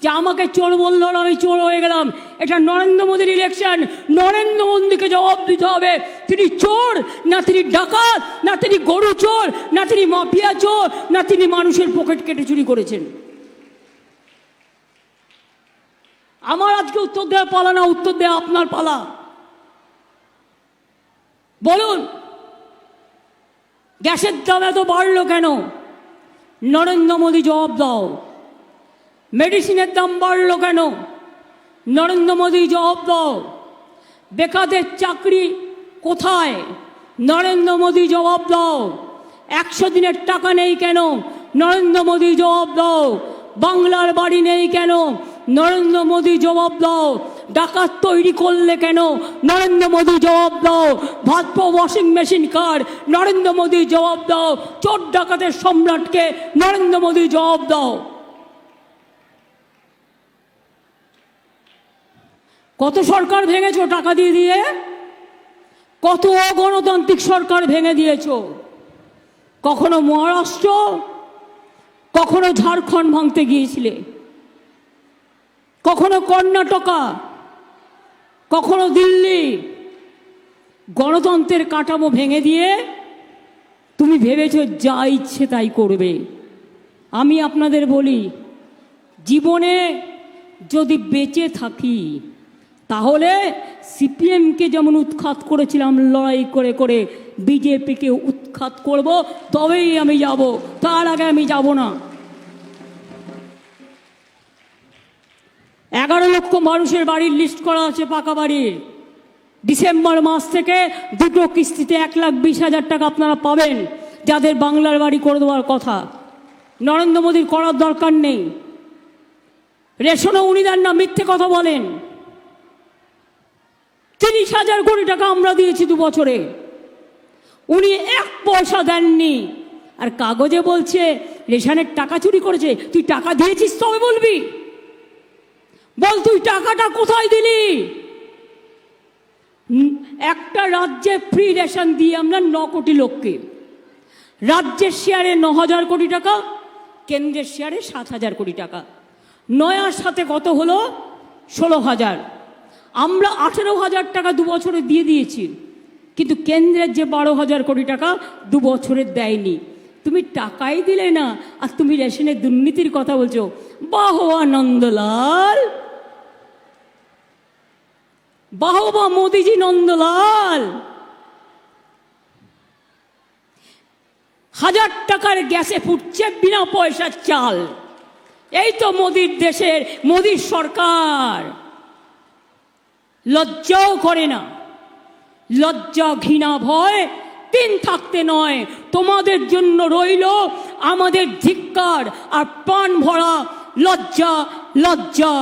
যে আমাকে চোর বললো না আমি চোর হয়ে গেলাম। এটা নরেন্দ্র মোদীর ইলেকশন। নরেন্দ্র মোদীকে জবাব দিতে হবে, তিনি চোর না তিনি ডাকাত, না তিনি গরু চোর, না তিনি মাফিয়া চোর, না তিনি মানুষের পকেট কেটে চুরি করেছেন। আমার আজকে উত্তর দেওয়ার পালা না, উত্তর দেওয়া আপনার পালা। বলুন, গ্যাসের দাম এত বাড়লো কেন? নরেন্দ্র মোদী জবাব দাও। মেডিসিনের দাম বাড়লো কেন? নরেন্দ্র মোদী জবাব দাও। বেকারদের চাকরি কোথায়? নরেন্দ্র মোদী জবাব দাও। 100 দিনের টাকা নেই কেন? নরেন্দ্র মোদী জবাব দাও। বাংলার বাড়ি নেই কেন? নরেন্দ্র মোদী জবাব দাও। ডাকাত তৈরি করলে কেন? নরেন্দ্র মোদী জবাব দাও। ভাজপা ওয়াশিং মেশিন কার? নরেন্দ্র মোদী জবাব দাও। চোর ডাকাতের সম্রাটকে নরেন্দ্র মোদী জবাব দাও। কত সরকার ভেঙেছ টাকা দিয়ে দিয়ে? কত অগণতান্ত্রিক সরকার ভেঙে দিয়েছ? কখনো মহারাষ্ট্র, কখনো ঝাড়খণ্ড ভাঙতে গিয়েছিলে, কখনো কর্ণাটকা, কখনো দিল্লি। গণতন্ত্রের কাঠামো ভেঙে দিয়ে তুমি ভেবেছ যা ইচ্ছে তাই করবে। আমি আপনাদের বলি, জীবনে যদি বেঁচে থাকি তাহলে সিপিএমকে যেমন উৎখাত করেছিলাম লড়াই করে করে, বিজেপিকে উৎখাত করব, তবেই আমি যাব, তার আগে আমি যাব না। 11 লক্ষ মানুষের বাড়ির লিস্ট করা আছে, পাকা বাড়ির। ডিসেম্বর মাস থেকে 2টো কিস্তিতে 1,20,000 টাকা আপনারা পাবেন, যাদের বাংলার বাড়ি করে দেওয়ার কথা। নরেন্দ্র মোদীর করার দরকার নেই। রেশনও উনি দেন না, মিথ্যে কথা বলেন। 30,000 কোটি টাকা আমরা দিয়েছি 2 বছরে, উনি 1 পয়সা দেননি। আর কাগজে বলছে রেশনের টাকা চুরি করেছে। তুই টাকা দিয়েছিস তবে বলবি? বল তুই টাকাটা কোথায় দিলি? একটা রাজ্যে ফ্রি রেশন দিয়ে আমরা 9 কোটি লোককে। রাজ্যের শেয়ারে 9,000 কোটি টাকা, কেন্দ্রের শেয়ারে 7,000 কোটি টাকা। 9 আর 7 কত হলো? 16,000। আমরা 18,000 টাকা 2 বছরে দিয়ে দিয়েছি, কিন্তু কেন্দ্রের যে 12,000 কোটি টাকা 2 বছরে দেয়নি। তুমি টাকাই দিলে না, আর তুমি রেশনের দুর্নীতির কথা বলছো। বাহবা নন্দলাল, বাহবা মোদিজি নন্দলাল। 1000 টাকার গ্যাসে ফুটছে বিনা পয়সার চাল। এই তো মোদির দেশের, মোদির সরকার। লজ্জাও করে না। লজ্জা, ঘৃণা, ভয় দিন থাকতে নয়, তোমাদের জন্য রইল আমাদের ধিক্কার আর প্রাণ ভরা লজ্জা, লজ্জা,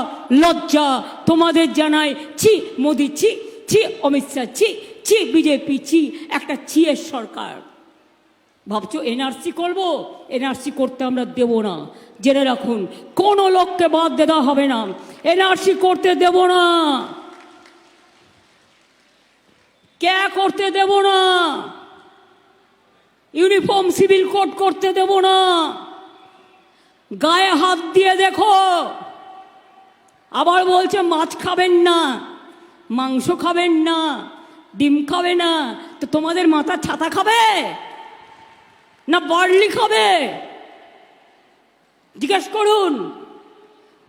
লজ্জা। তোমাদের জানাই ছি মোদি, ছি ছি অমিত শাহ, ছি ছি বিজেপি, ছি একটা চিয়ের সরকার। ভাবছো এনআরসি করব? এনআরসি করতে আমরা দেব না। জেনে রাখুন, কোনো লোককে বাদ দেওয়া হবে না, এনআরসি করতে দেব না। কে করতে দেব না? ইউনিফর্ম সিভিল কোড করতে দেব না। গায়ে হাত দিয়ে দেখো। আবার বলছে মাছ খাবেন না, মাংস খাবেন না, ডিম খাবে না। তো তোমাদের মাথার ছাতা খাবে না বার্লি খাবে? জিজ্ঞেস করুন।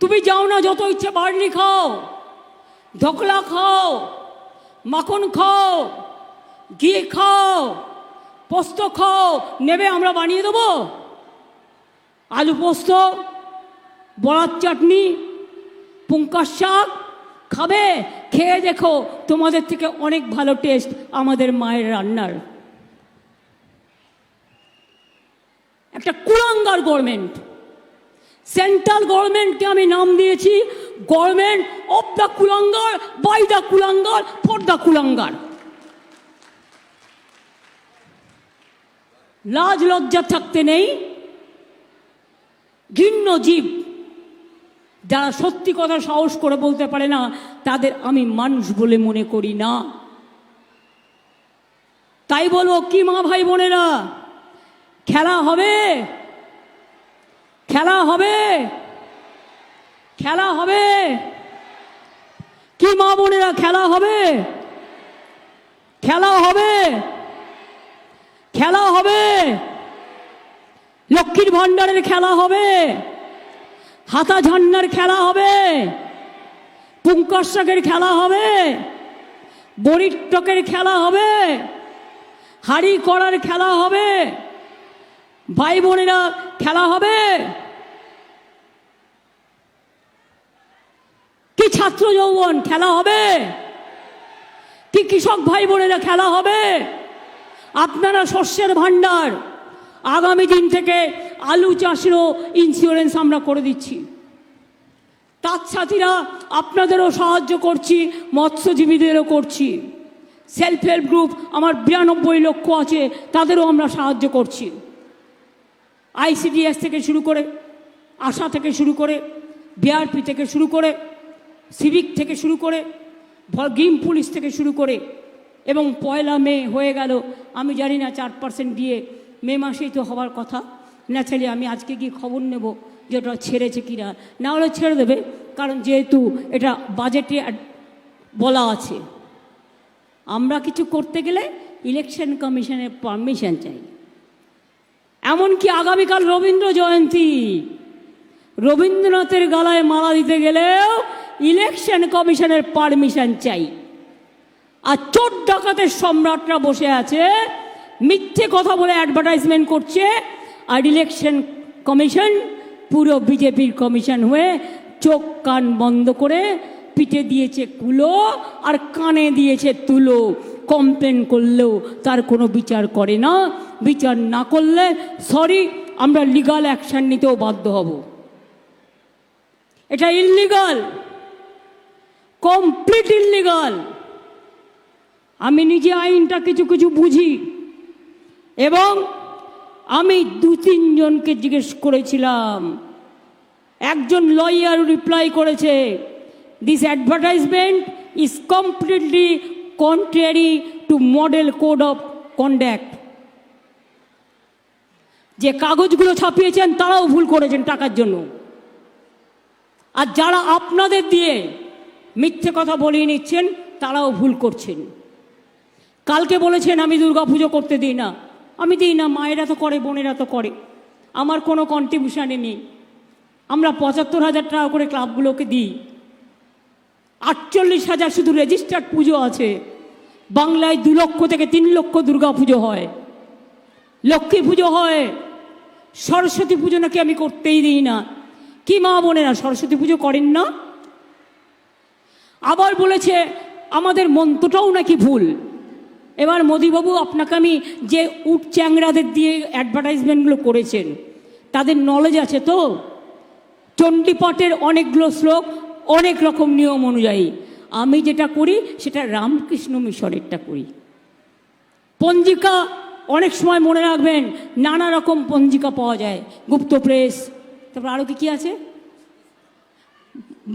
তুমি যাও না, যত ইচ্ছে বার্লি খাও, ধোকলা খাও, মাখন খাও, ঘি খাও, পোস্ত খাও, নেবে আমরা বানিয়ে দেবো। আলু পোস্ত, বড়ার চাটনি, পুঙ্কার শাক খাবে? খেয়ে দেখো, তোমাদের থেকে অনেক ভালো টেস্ট আমাদের মায়ের রান্নার। একটা কুলাঙ্গার গভর্নমেন্ট। সেন্ট্রাল গভর্নমেন্টকে আমি নাম দিয়েছি গভর্নমেন্ট অফ দ্য কুলাঙ্গার, বাই দ্য কুলাঙ্গার, ফর দ্য কুলাঙ্গার। লাজ লজ্জা থাকতে নেই। ঘৃণ্য জীব যারা সত্যি কথা সাহস করে বলতে পারে না, তাদের আমি মানুষ বলে মনে করি না। তাই বলবো কি মা ভাই বোনেরা, খেলা হবে, খেলা হবে, খেলা হবে। কি মা বোনেরা, খেলা হবে, খেলা হবে, খেলা হবে। লক্ষ্মীর ভাণ্ডারের খেলা হবে, হাতা ঝান্নার খেলা হবে, পুঙ্কার শাকের খেলা হবে, বড়ির টকের খেলা হবে, হাড়ি করার খেলা হবে। ভাই বোনেরা খেলা হবে। কি ছাত্র যৌবন খেলা হবে, কি কৃষক ভাই বোনেরা খেলা হবে। আপনারা শস্যের ভাণ্ডার, আগামী দিন থেকে আলু চাষেরও ইন্স্যুরেন্স আমরা করে দিচ্ছি। তার সাথীরা আপনাদেরও সাহায্য করছি, মৎস্যজীবীদেরও করছি। সেলফ হেল্প গ্রুপ আমার 92 লক্ষ আছে, তাদেরও আমরা সাহায্য করছি। ICDS থেকে শুরু করে, আশা থেকে শুরু করে, BRP থেকে শুরু করে, সিভিক থেকে শুরু করে, গ্রিন পুলিশ থেকে শুরু করে, এবং 1 মে হয়ে গেল। আমি জানি না 4% দিয়ে মে মাসেই তো হওয়ার কথা। ন্যাচারালি আমি আজকে গিয়ে খবর নেব যে ওটা ছেড়েছে কিনা, না হলে ছেড়ে দেবে, কারণ যেহেতু এটা বাজেটে বলা আছে। আমরা কিছু করতে গেলে ইলেকশন কমিশনের পারমিশন চাই। এমনকি আগামীকাল রবীন্দ্র জয়ন্তী, রবীন্দ্রনাথের গলায় মালা দিতে গেলেও ইলেকশন কমিশনের পারমিশন চাই। আর চোর ডাকাতের সম্রাটরা বসে আছে, মিথ্যে কথা বলে অ্যাডভার্টাইজমেন্ট করছে, আর ইলেকশন কমিশন পুরো বিজেপির কমিশন হয়ে চোখ কান বন্ধ করে পিঠে দিয়েছে কুলো আর কানে দিয়েছে তুলো। কমপ্লেন করলেও তার কোনো বিচার করে না। বিচার না করলে সরি, আমরা লিগাল অ্যাকশন নিতেও বাধ্য হব। এটা ইললিগাল, কমপ্লিট ইললিগাল। আমি নিজে আইনটা কিছু কিছু বুঝি, এবং আমি 2-3 জনকে জিজ্ঞেস করেছিলাম। একজন লয়ার রিপ্লাই করেছে, this advertisement is completely contrary to model code of conduct. যে কাগজগুলো ছাপিয়েছেন তারাও ভুল করেছেন টাকার জন্য, আর যারা আপনাদের দিয়ে মিথ্যে কথা বলিয়ে নিচ্ছেন তারাও ভুল করছেন। কালকে বলেছেন আমি দুর্গাপুজো করতে দিই না, আমি দিই না, মায়েরা তো করে, বোনেরা তো করে, আমার কোনো কন্ট্রিবিউশনে নেই। আমরা ৭৫,০০০ টাকা করে ক্লাবগুলোকে দিই। ৪৮,০০০ শুধু রেজিস্টার্ড পুজো আছে। বাংলায় ২ লক্ষ থেকে ৩ লক্ষ দুর্গা পুজো হয়, লক্ষ্মী পুজো হয়, সরস্বতী পুজো নাকি আমি করতেই দিই না। কি মা বোনেরা সরস্বতী পুজো করেন না? আবার বলেছে আমাদের মন্ত্রটাও নাকি ভুল। এবার মোদিবাবু, আপনাকে আমি যে উট চ্যাংরাদের দিয়ে অ্যাডভার্টাইজমেন্টগুলো করেছেন, তাদের নলেজ আছে তো? চণ্ডীপাঠের অনেকগুলো শ্লোক অনেক রকম নিয়ম অনুযায়ী। আমি যেটা করি সেটা রামকৃষ্ণ মিশনেরটা করি। পঞ্জিকা অনেক সময় মনে রাখবেন, নানা রকম পঞ্জিকা পাওয়া যায়, গুপ্ত প্রেস, তারপর আরও কি আছে,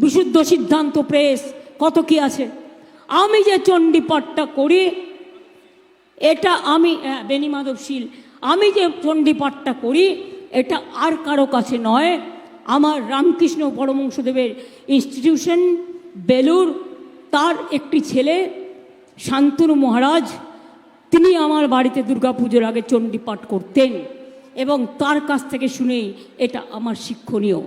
বিশুদ্ধ সিদ্ধান্ত প্রেস, কত কি আছে। আমি যে চণ্ডীপাঠটা করি এটা আমি, বেনি মাধবশীল, আমি যে চণ্ডীপাঠটা করি এটা আর কারো কাছে নয়, আমার রামকৃষ্ণ পরমহংসদেবের ইনস্টিটিউশন বেলুর, তার একটি ছেলে শান্তনু মহারাজ, তিনি আমার বাড়িতে দুর্গাপুজোর আগে চণ্ডীপাঠ করতেন এবং তার কাছ থেকে শুনেই এটা আমার শিক্ষণীয়।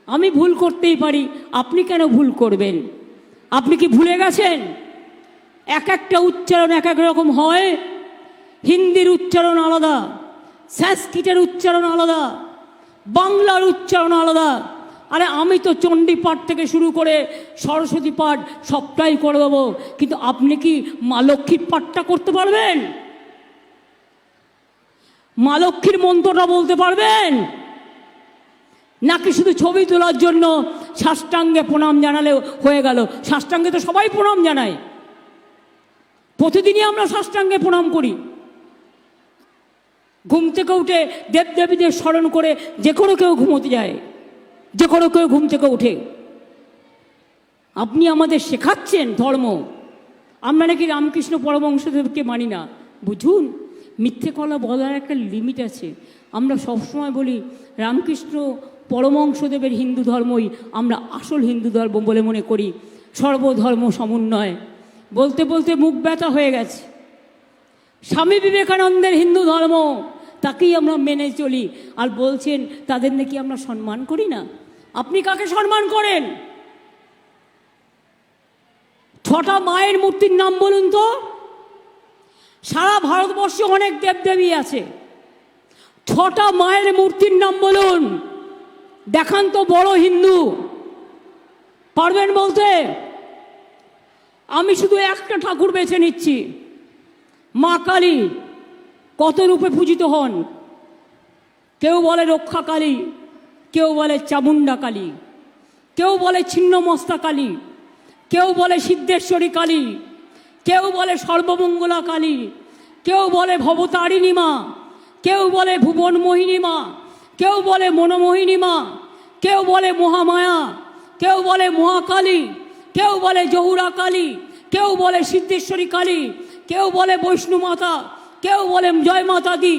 আমি ভুল করতেই পারি, আপনি কেন ভুল করবেন? আপনি কি ভুলে গেছেন এক একটা উচ্চারণ এক এক রকম হয়? হিন্দির উচ্চারণ আলাদা, সংস্কৃতের উচ্চারণ আলাদা, বাংলার উচ্চারণ আলাদা। আরে আমি তো চণ্ডীপাঠ থেকে শুরু করে সরস্বতী পাঠ সবটাই করে দেবো, কিন্তু আপনি কি মা লক্ষ্মীর পাঠটা করতে পারবেন? মা লক্ষ্মীর মন্ত্রটা বলতে পারবেন? নাকি শুধু ছবি তোলার জন্য সাষ্টাঙ্গে প্রণাম জানালেও হয়ে গেল? সাষ্টাঙ্গে তো সবাই প্রণাম জানায়, প্রতিদিনই আমরা সাষ্টাঙ্গে প্রণাম করি। ঘুম থেকে উঠে দেবদেবীদের স্মরণ করে যে কোনো কেউ ঘুমোতে যায়, যে কোনো কেউ ঘুম থেকে উঠে। আপনি আমাদের শেখাচ্ছেন ধর্ম, আমরা নাকি রামকৃষ্ণ পরমহংসদেবকে মানি না। বুঝুন, মিথ্যে কথা বলার একটা লিমিট আছে। আমরা সবসময় বলি রামকৃষ্ণ পরমহংসদেবের হিন্দু ধর্মই আমরা আসল হিন্দু ধর্ম বলে মনে করি, সর্বধর্ম সমন্বয়। বলতে বলতে মুখ ব্যথা হয়ে গেছে। স্বামী বিবেকানন্দের হিন্দু ধর্ম, তাকেই আমরা মেনে চলি, আর বলছেন তাদের নাকি আমরা সম্মান করি না। আপনি কাকে সম্মান করেন? 6টা মায়ের মূর্তির নাম বলুন তো। সারা ভারতবর্ষে অনেক দেবদেবী আছে, 6টা মায়ের মূর্তির নাম বলুন। দেখান তো বড় হিন্দু, পারবেন বলতে? আমি শুধু একটা ঠাকুর বেছে নিচ্ছি, মা কালী। কত রূপে পূজিত হন, কেউ বলে রক্ষা কালী, কেউ বলে চামুন্ডা কালী, কেউ বলে ছিন্নমস্তা কালী, কেউ বলে সিদ্ধেশ্বরী কালী, কেউ বলে সর্বমঙ্গলা কালী, কেউ বলে ভবতারিণী মা, কেউ বলে ভুবন মোহিনী মা, কেউ বলে মনোমোহিনী মা, কেউ বলে মহামায়া, কেউ বলে মহাকালী, কেউ বলে জহুরা কালী, কেউ বলে সিদ্ধেশ্বরী কালী, কেউ বলে বৈষ্ণু মাতা, কেউ বলে জয় মাতা দি,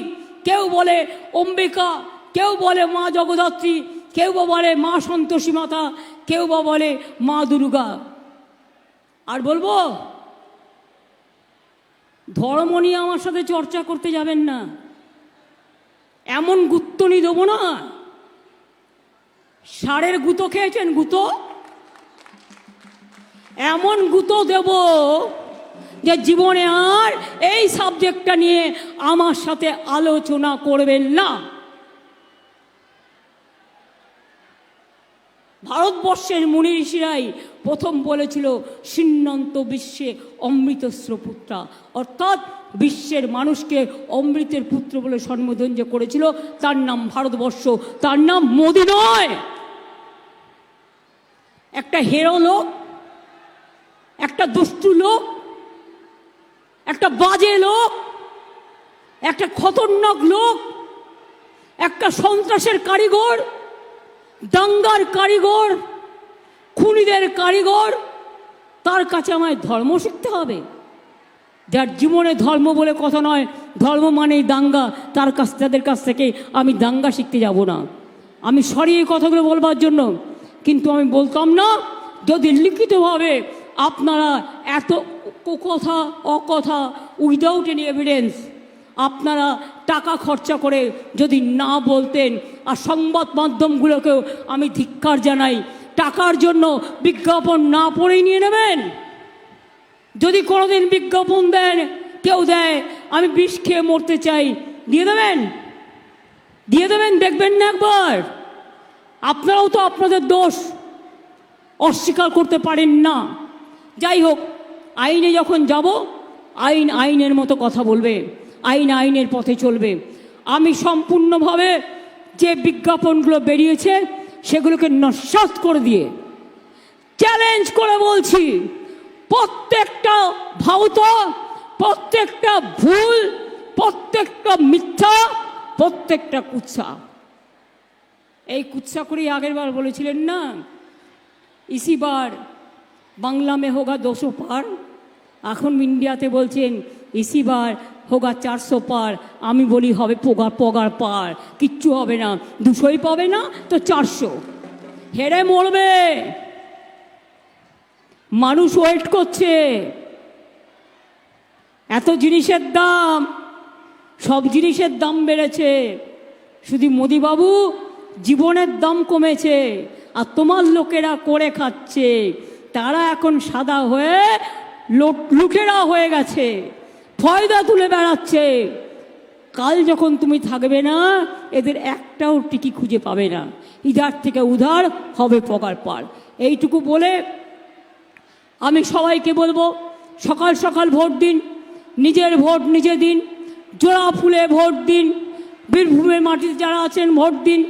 কেউ বলে অম্বিকা, কেউ বলে মা জগদ্ধাত্রী, কেউ বা বলে মা সন্তোষী মাতা, কেউ বা বলে মা দুর্গা। আর বলবো? ধর্ম নিয়ে আমার সাথে চর্চা করতে যাবেন না, এমন গুত্তনি দেবো না। ষাঁড়ের গুঁতো খেয়েছেন? গুঁতো, এমন গুঁতো দেব যে জীবনে আর এই সাবজেক্টটা নিয়ে আমার সাথে আলোচনা করবেন না। ভারতবর্ষের মুনি ঋষিরাই প্রথম বলেছিল সিন্নন্ত বিশ্বে অমৃতস্র পুত্রা, অর্থাৎ বিশ্বের মানুষকে অমৃতের পুত্র বলে সম্বোধন যে করেছিল তার নাম ভারতবর্ষ, তার নাম মোদি নয়। একটা হেরো লোক, একটা দুষ্টু লোক, একটা বাজে লোক, একটা খতরনাক লোক, একটা সন্ত্রাসের কারিগর, দাঙ্গার কারিগর, খুনিদের কারিগর, তার কাছে আমায় ধর্ম শিখতে হবে? যার জীবনে ধর্ম বলে কথা নয়, ধর্ম মানেই দাঙ্গা, তাদের কাছ থেকে আমি দাঙ্গা শিখতে যাব না। আমি সরি এই কথাগুলো বলবার জন্য, কিন্তু আমি বলতাম না যদি লিখিতভাবে আপনারা এত কথা অকথা উইদাউট এনি এভিডেন্স আপনারা টাকা খরচা করে যদি না বলতেন, আর সংবাদ মাধ্যমগুলোকেও আমি ধিক্কার জানাই, টাকার জন্য বিজ্ঞাপন না পড়েই নিয়ে নেবেন। যদি কোনোদিন বিজ্ঞাপন দেন, কেউ দেয় আমি বিষ খেয়ে মরতে চাই, দিয়ে দেবেন? দিয়ে দেবেন? দেখবেন না একবার? আপনারাও তো আপনাদের দোষ অস্বীকার করতে পারেন না। যাই হোক, আইনে যখন যাব, আইন আইনের মতো কথা বলবে, আইন আইনের পথে চলবে। আমি সম্পূর্ণভাবে যে বিজ্ঞাপনগুলো বেরিয়েছে সেগুলোকে নস্যাৎ করে দিয়ে চ্যালেঞ্জ করে বলছি, প্রত্যেকটা ভাউতা, প্রত্যেকটা ভুল, প্রত্যেকটা মিথ্যা, প্রত্যেকটা কুৎসা। এই কুৎসা করেই আগের বার বলেছিলেন না, इसी बार बांग्ला में होगा 200 पार, এখন ইন্ডিয়াতে বলছেন इसी बार होगा 400 पार। আমি বলি হবে পগার পার, কিচ্ছু হবে না, 200ই পাবে না তো 400, হেরে মরবে। মানুষ ওয়েট করছে। এত জিনিসের দাম, সব জিনিসের দাম বেড়েছে, শুধু মোদিবাবু জীবনের দাম কমেছে, আর তোমার লোকেরা করে খাচ্ছে, তারা এখন সাদা হয়ে লুটেরা হয়ে গেছে, ফয়দা তুলে বেড়াচ্ছে। কাল যখন তুমি থাকবে না, এদের একটাও টিকি খুঁজে পাবে না, ইধার থেকে উধার হবে পগার পার। এইটুকু বলে আমি সবাইকে বলবো, সকাল সকাল ভোট দিন, নিজের ভোট নিজে দিন, জোড়া ফুলে ভোট দিন, বীরভূমের মাটিতে যারা আছেন ভোট দিন,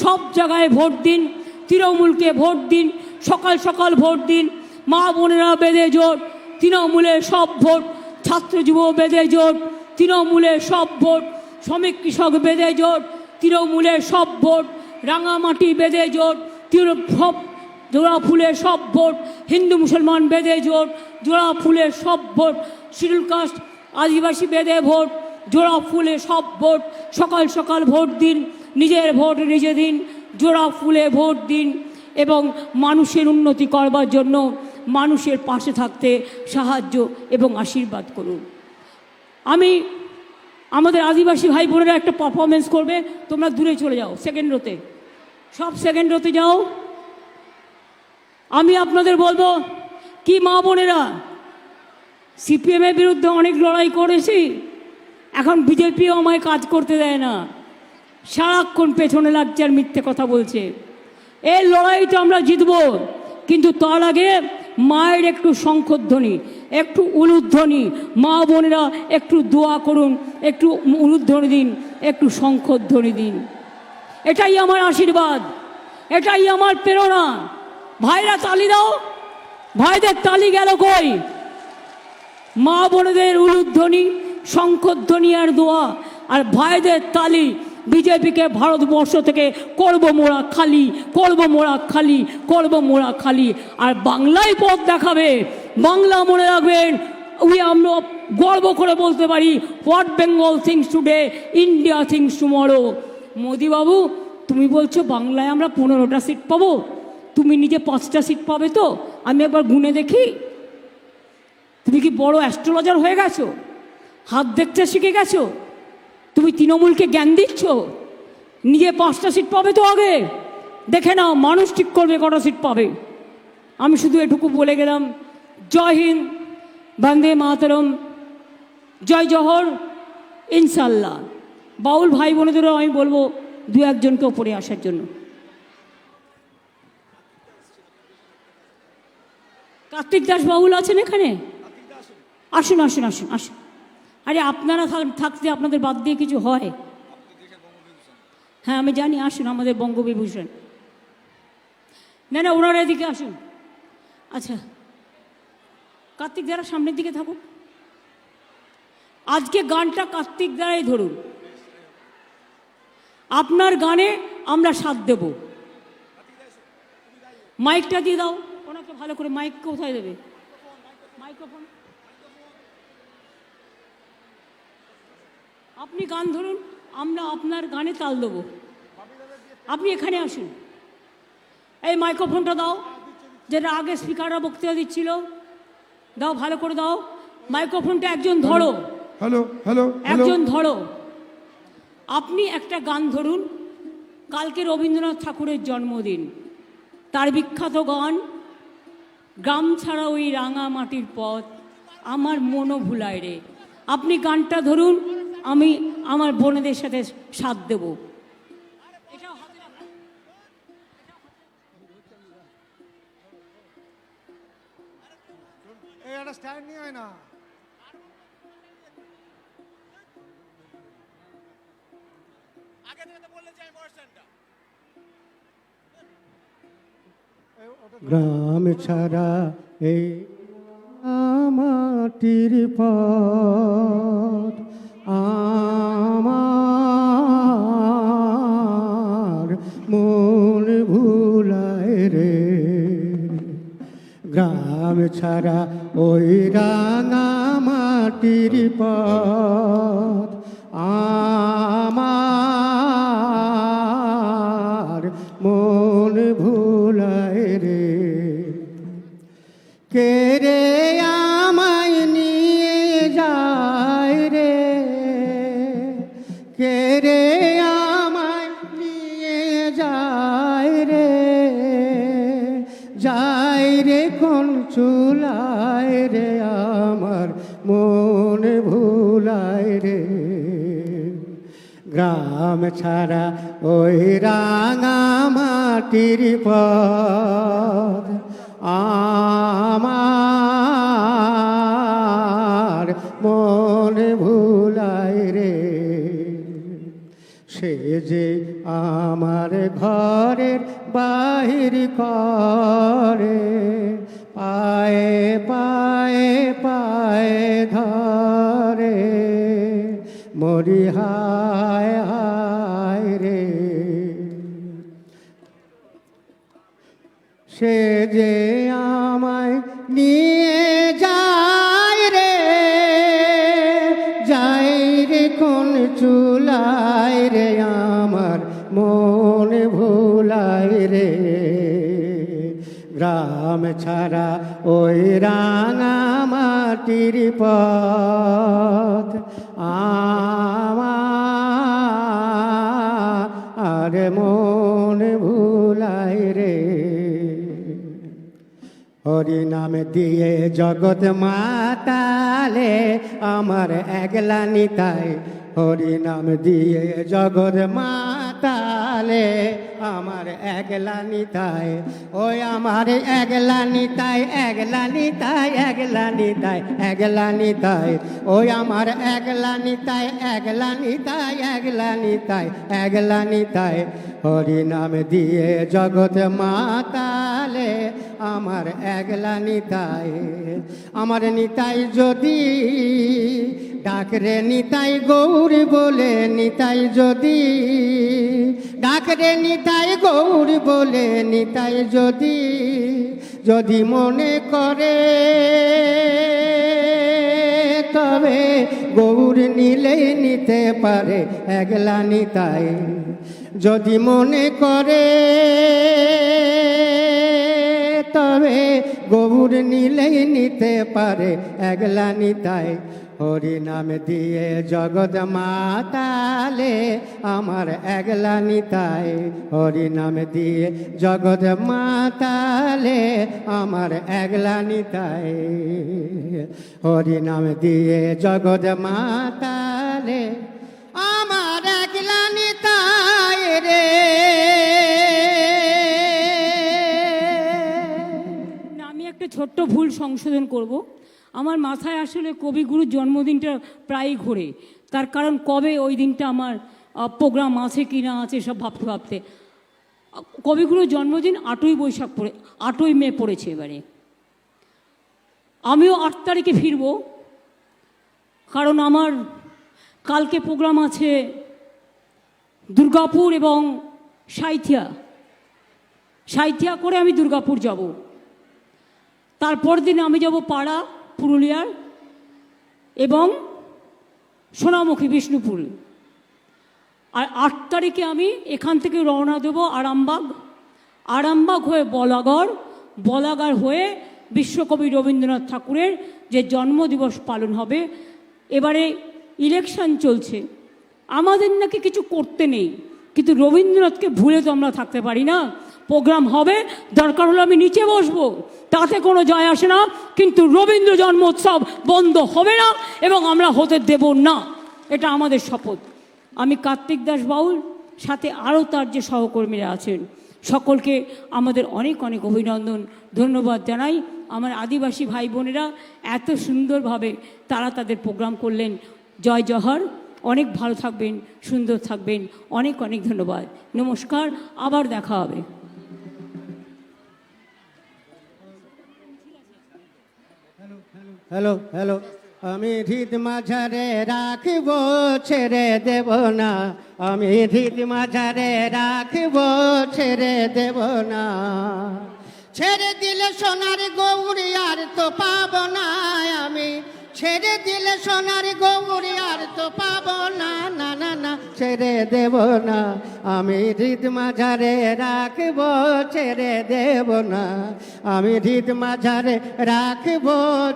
সব জায়গায় ভোট দিন, তৃণমূলকে ভোট দিন, সকাল সকাল ভোট দিন। মা বোনেরা বেঁধে জোট, তৃণমূলের সব ভোট, ছাত্র যুব বেঁধে জোট, তৃণমূলের সব ভোট, শ্রমিক কৃষক বেঁধে জোট, তৃণমূলের সব ভোট, রাঙামাটি বেঁধে জোট, সব জোড়া ফুলের সব ভোট, হিন্দু মুসলমান বেঁধে জোট, জোড়া ফুলের সব ভোট, শিডিউল কাস্ট আদিবাসী বেঁধে ভোট, জোড়া ফুলে সব ভোট। সকাল সকাল ভোট দিন, নিজের ভোট নিজে দিন, জোড়া ফুলে ভোট দিন, এবং মানুষের উন্নতি করবার জন্য মানুষের পাশে থাকতে সাহায্য এবং আশীর্বাদ করুন। আমি আমাদের আদিবাসী ভাই বোনেরা একটা পারফরমেন্স করবে, তোমরা দূরে চলে যাও, সেকেন্ড রোতে, সব সেকেন্ড রোতে যাও। আমি আপনাদের বলবো কি, মা বোনেরা, সিপিএমের বিরুদ্ধে অনেক লড়াই করেছি, এখন বিজেপিও আমায় কাজ করতে দেয় না, সারাক্ষণ পেছনে লাগছে আর মিথ্যে কথা বলছে। এই লড়াইটা আমরা জিতব, কিন্তু তার আগে মায়ের একটু শঙ্খধ্বনি, একটু উলুধ্বনি, মা বোনেরা একটু দোয়া করুন, একটু উলুধ্বনি দিন, একটু শঙ্খধ্বনি দিন। এটাই আমার আশীর্বাদ, এটাই আমার প্রেরণা। ভাইরা তালি দাও, ভাইদের তালি গেল কই? মা বোনেদের উলুধ্বনি, শঙ্খধ্বনি আর দোয়া, আর ভাইদের তালি। বিজেপিকে ভারতবর্ষ থেকে করব মোড়া খালি, করব মোড়া খালি, করব মোড়া খালি। আর বাংলায় পথ দেখাবে। বাংলা মনে রাখবেন, আমরা গর্ব করে বলতে পারি, what Bengal thinks today, India thinks tomorrow. মোদিবাবু, তুমি বলছো বাংলায় আমরা 15টা সিট পাবো, তুমি নিজে 5টা সিট পাবে তো? আমি একবার গুনে দেখি। তুমি কি বড় অ্যাস্ট্রোলজার হয়ে গেছো? হাত দেখতে শিখে গেছো? তুমি তৃণমূলকে জ্ঞান দিচ্ছ? নিজে 5টা সিট পাবে তো, আগে দেখে নাও, মানুষ ঠিক করবে কটা সিট পাবে। আমি শুধু এটুকু বলে গেলাম, জয় হিন্দ, বন্দে মাতরম, জয় জহর, ইনশাল্লাহ। বাউল ভাই বোনেদেরও আমি বলবো 2-1 জনকে ওপরে আসার জন্য। কার্তিক দাস বাউল আছেন এখানে? আসুন আসুন আসুন আসুন। আরে আপনারা থাকতে আপনাদের বাদ দিয়ে কিছু হয়? হ্যাঁ আমি জানি, আসুন, আমাদের বঙ্গবিভূষণ। না না, ওনারা এদিকে আসুন। আচ্ছা, কার্তিক দারা সামনের দিকে থাকুন। আজকে গানটা কার্তিক দারাই ধরুন, আপনার গানে আমরা সাথ দেব। মাইকটা দিয়ে দাও ওনাকে ভালো করে। মাইক কোথায় দেবে? মাইক্রোফোন। আপনি গান ধরুন, আমরা আপনার গানে তাল দেবো। আপনি এখানে আসুন, এই মাইক্রোফোনটা দাও, যেটা আগে স্পিকাররা বক্তৃতা দিচ্ছিল, দাও, ভালো করে দাও। মাইক্রোফোনটা একজন ধরো, হ্যালো হ্যালো হ্যালো একজন ধরো, আপনি একটা গান ধরুন। কালকে রবীন্দ্রনাথ ঠাকুরের জন্মদিন, তার বিখ্যাত গান গ্রাম ছাড়া ওই রাঙা মাটির পথ, আমার মনও ভুলায় রে। আপনি গানটা ধরুন, আমি আমার বোনেদের সাথে সাথ দেব। এই একটা স্ট্যান্ড নিয়ে হয় না। গ্রাম ছাড়া এই মাটির পথ আমার মন ভুলায় রে। গ্রাম ছাড়া ওই রাঙা মাটির পথ আমার মন ভুলায় রে। কে রে আমায় নিয়ে যায় রে, কে রে আমায় নিয়ে যায় রে, যায় রে কোন চুলায় রে, আমার মন ভুলায় রে। গ্রাম ছাড়া ওই রাঙা মাটির পথ আমার মন ভুলায় রে। সে যে আমার ঘরের বাহির করে, পায়ে পায়ে পায়ে ধরে, মরি হায় হায় রে। সে যে আমায় নিয়ে যায় রে, যায় রে কোন চুলায় রে, আমার মন ভুলায় রে। গ্রাম ছাড়া ওই রাঙা মাটির পথ আমার মন ভুলায় রে। হরি নাম দিয়ে জগৎ মাতালে আমার একলা নিতাই, হরি নাম দিয়ে জগৎ মাতালে আমার একলা নিতাই, ওই আমার একলা নিতাই, একলা নিতাই, একলা নিতাই, একলা নিতাই, ওই আমার একলা নিতাই, একলা নিতাই, একলা নিতাই, একলা নিতাই। হরি নাম দিয়ে জগৎ মাতালে আমার একলা নিতাই, আমার নিতাই যদি ডাকরে নিতাই গৌর বলে, নিতাই যদি ডাকরে নিতাই গৌর বলে, নিতাই যদি যদি মনে করে তবে গৌর নিলে নিতে পারে একলা নিতাই, যদি মনে করে তবে গৌর নিলেই নিতে পারে একলা নিতাই। হরি নাম দিয়ে জগৎ মাতালে আমার একলা নিতাই, হরি নাম দিয়ে জগৎ মাতালে আমার একলা নিতাই, হরি নাম দিয়ে জগৎ মাতালে আমার একলা নিতাই রে। আমি একটা ছোট্ট ভুল সংশোধন করব। আমার মাথায় আসলে কবিগুরুর জন্মদিনটা প্রায়ই ঘোরে, তার কারণ কবে ওই দিনটা আমার প্রোগ্রাম আছে কি না আছে সব ভাবতে ভাবতে কবিগুরুর জন্মদিন 8ই বৈশাখ পড়ে, 8ই মে পড়েছে এবারে। আমিও 8 তারিখে ফিরব, কারণ আমার কালকে প্রোগ্রাম আছে দুর্গাপুর এবং সাঁইথিয়া, সাঁইথিয়া করে আমি দুর্গাপুর যাব। তারপর দিন আমি যাব পাড়া পুরুলিয়ার এবং সোনামুখী বিষ্ণুপুর। আর 8 তারিখে আমি এখান থেকে রওনা দেব আরামবাগ, আরামবাগ হয়ে বলাগড়, বলাগড় হয়ে বিশ্বকবি রবীন্দ্রনাথ ঠাকুরের যে জন্মদিবস পালন হবে। এবারে ইলেকশন চলছে, আমাদের নাকি কিছু করতে নেই, কিন্তু রবীন্দ্রনাথকে ভুলে তো আমরা থাকতে পারি না। প্রোগ্রাম হবে, দরকার হলে আমি নিচে বসবো, তাতে কোনো যায় আসে না, কিন্তু রবীন্দ্র জন্মোৎসব বন্ধ হবে না এবং আমরা হতে দেব না, এটা আমাদের শপথ। আমি কার্তিক দাস বাউল, সাথে আরও তার যে সহকর্মীরা আছেন, সকলকে আমাদের অনেক অনেক অভিনন্দন, ধন্যবাদ জানাই। আমার আদিবাসী ভাই বোনেরা এত সুন্দরভাবে তারা তাদের প্রোগ্রাম করলেন। জয় জহর, অনেক ভালো থাকবেন, সুন্দর থাকবেন, অনেক অনেক ধন্যবাদ, নমস্কার, আবার দেখা হবে। হ্যালো হ্যালো, আমি হৃদ মাঝারে রাখিব, ছেড়ে দেব না, আমি হৃদ মাঝারে রাখিব, ছেড়ে দেব না। ছেড়ে দিলে সোনার গৌরী আর তো পাব না, আমি ছেড়ে দিলে সোনার গৌরী আর তো পাব না, না না না, ছেড়ে দেব না, আমি হৃদ মাঝারে রাখব, ছেড়ে দেব না, আমি হৃদ মাঝারে রাখব,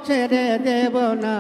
ছেড়ে দেব না।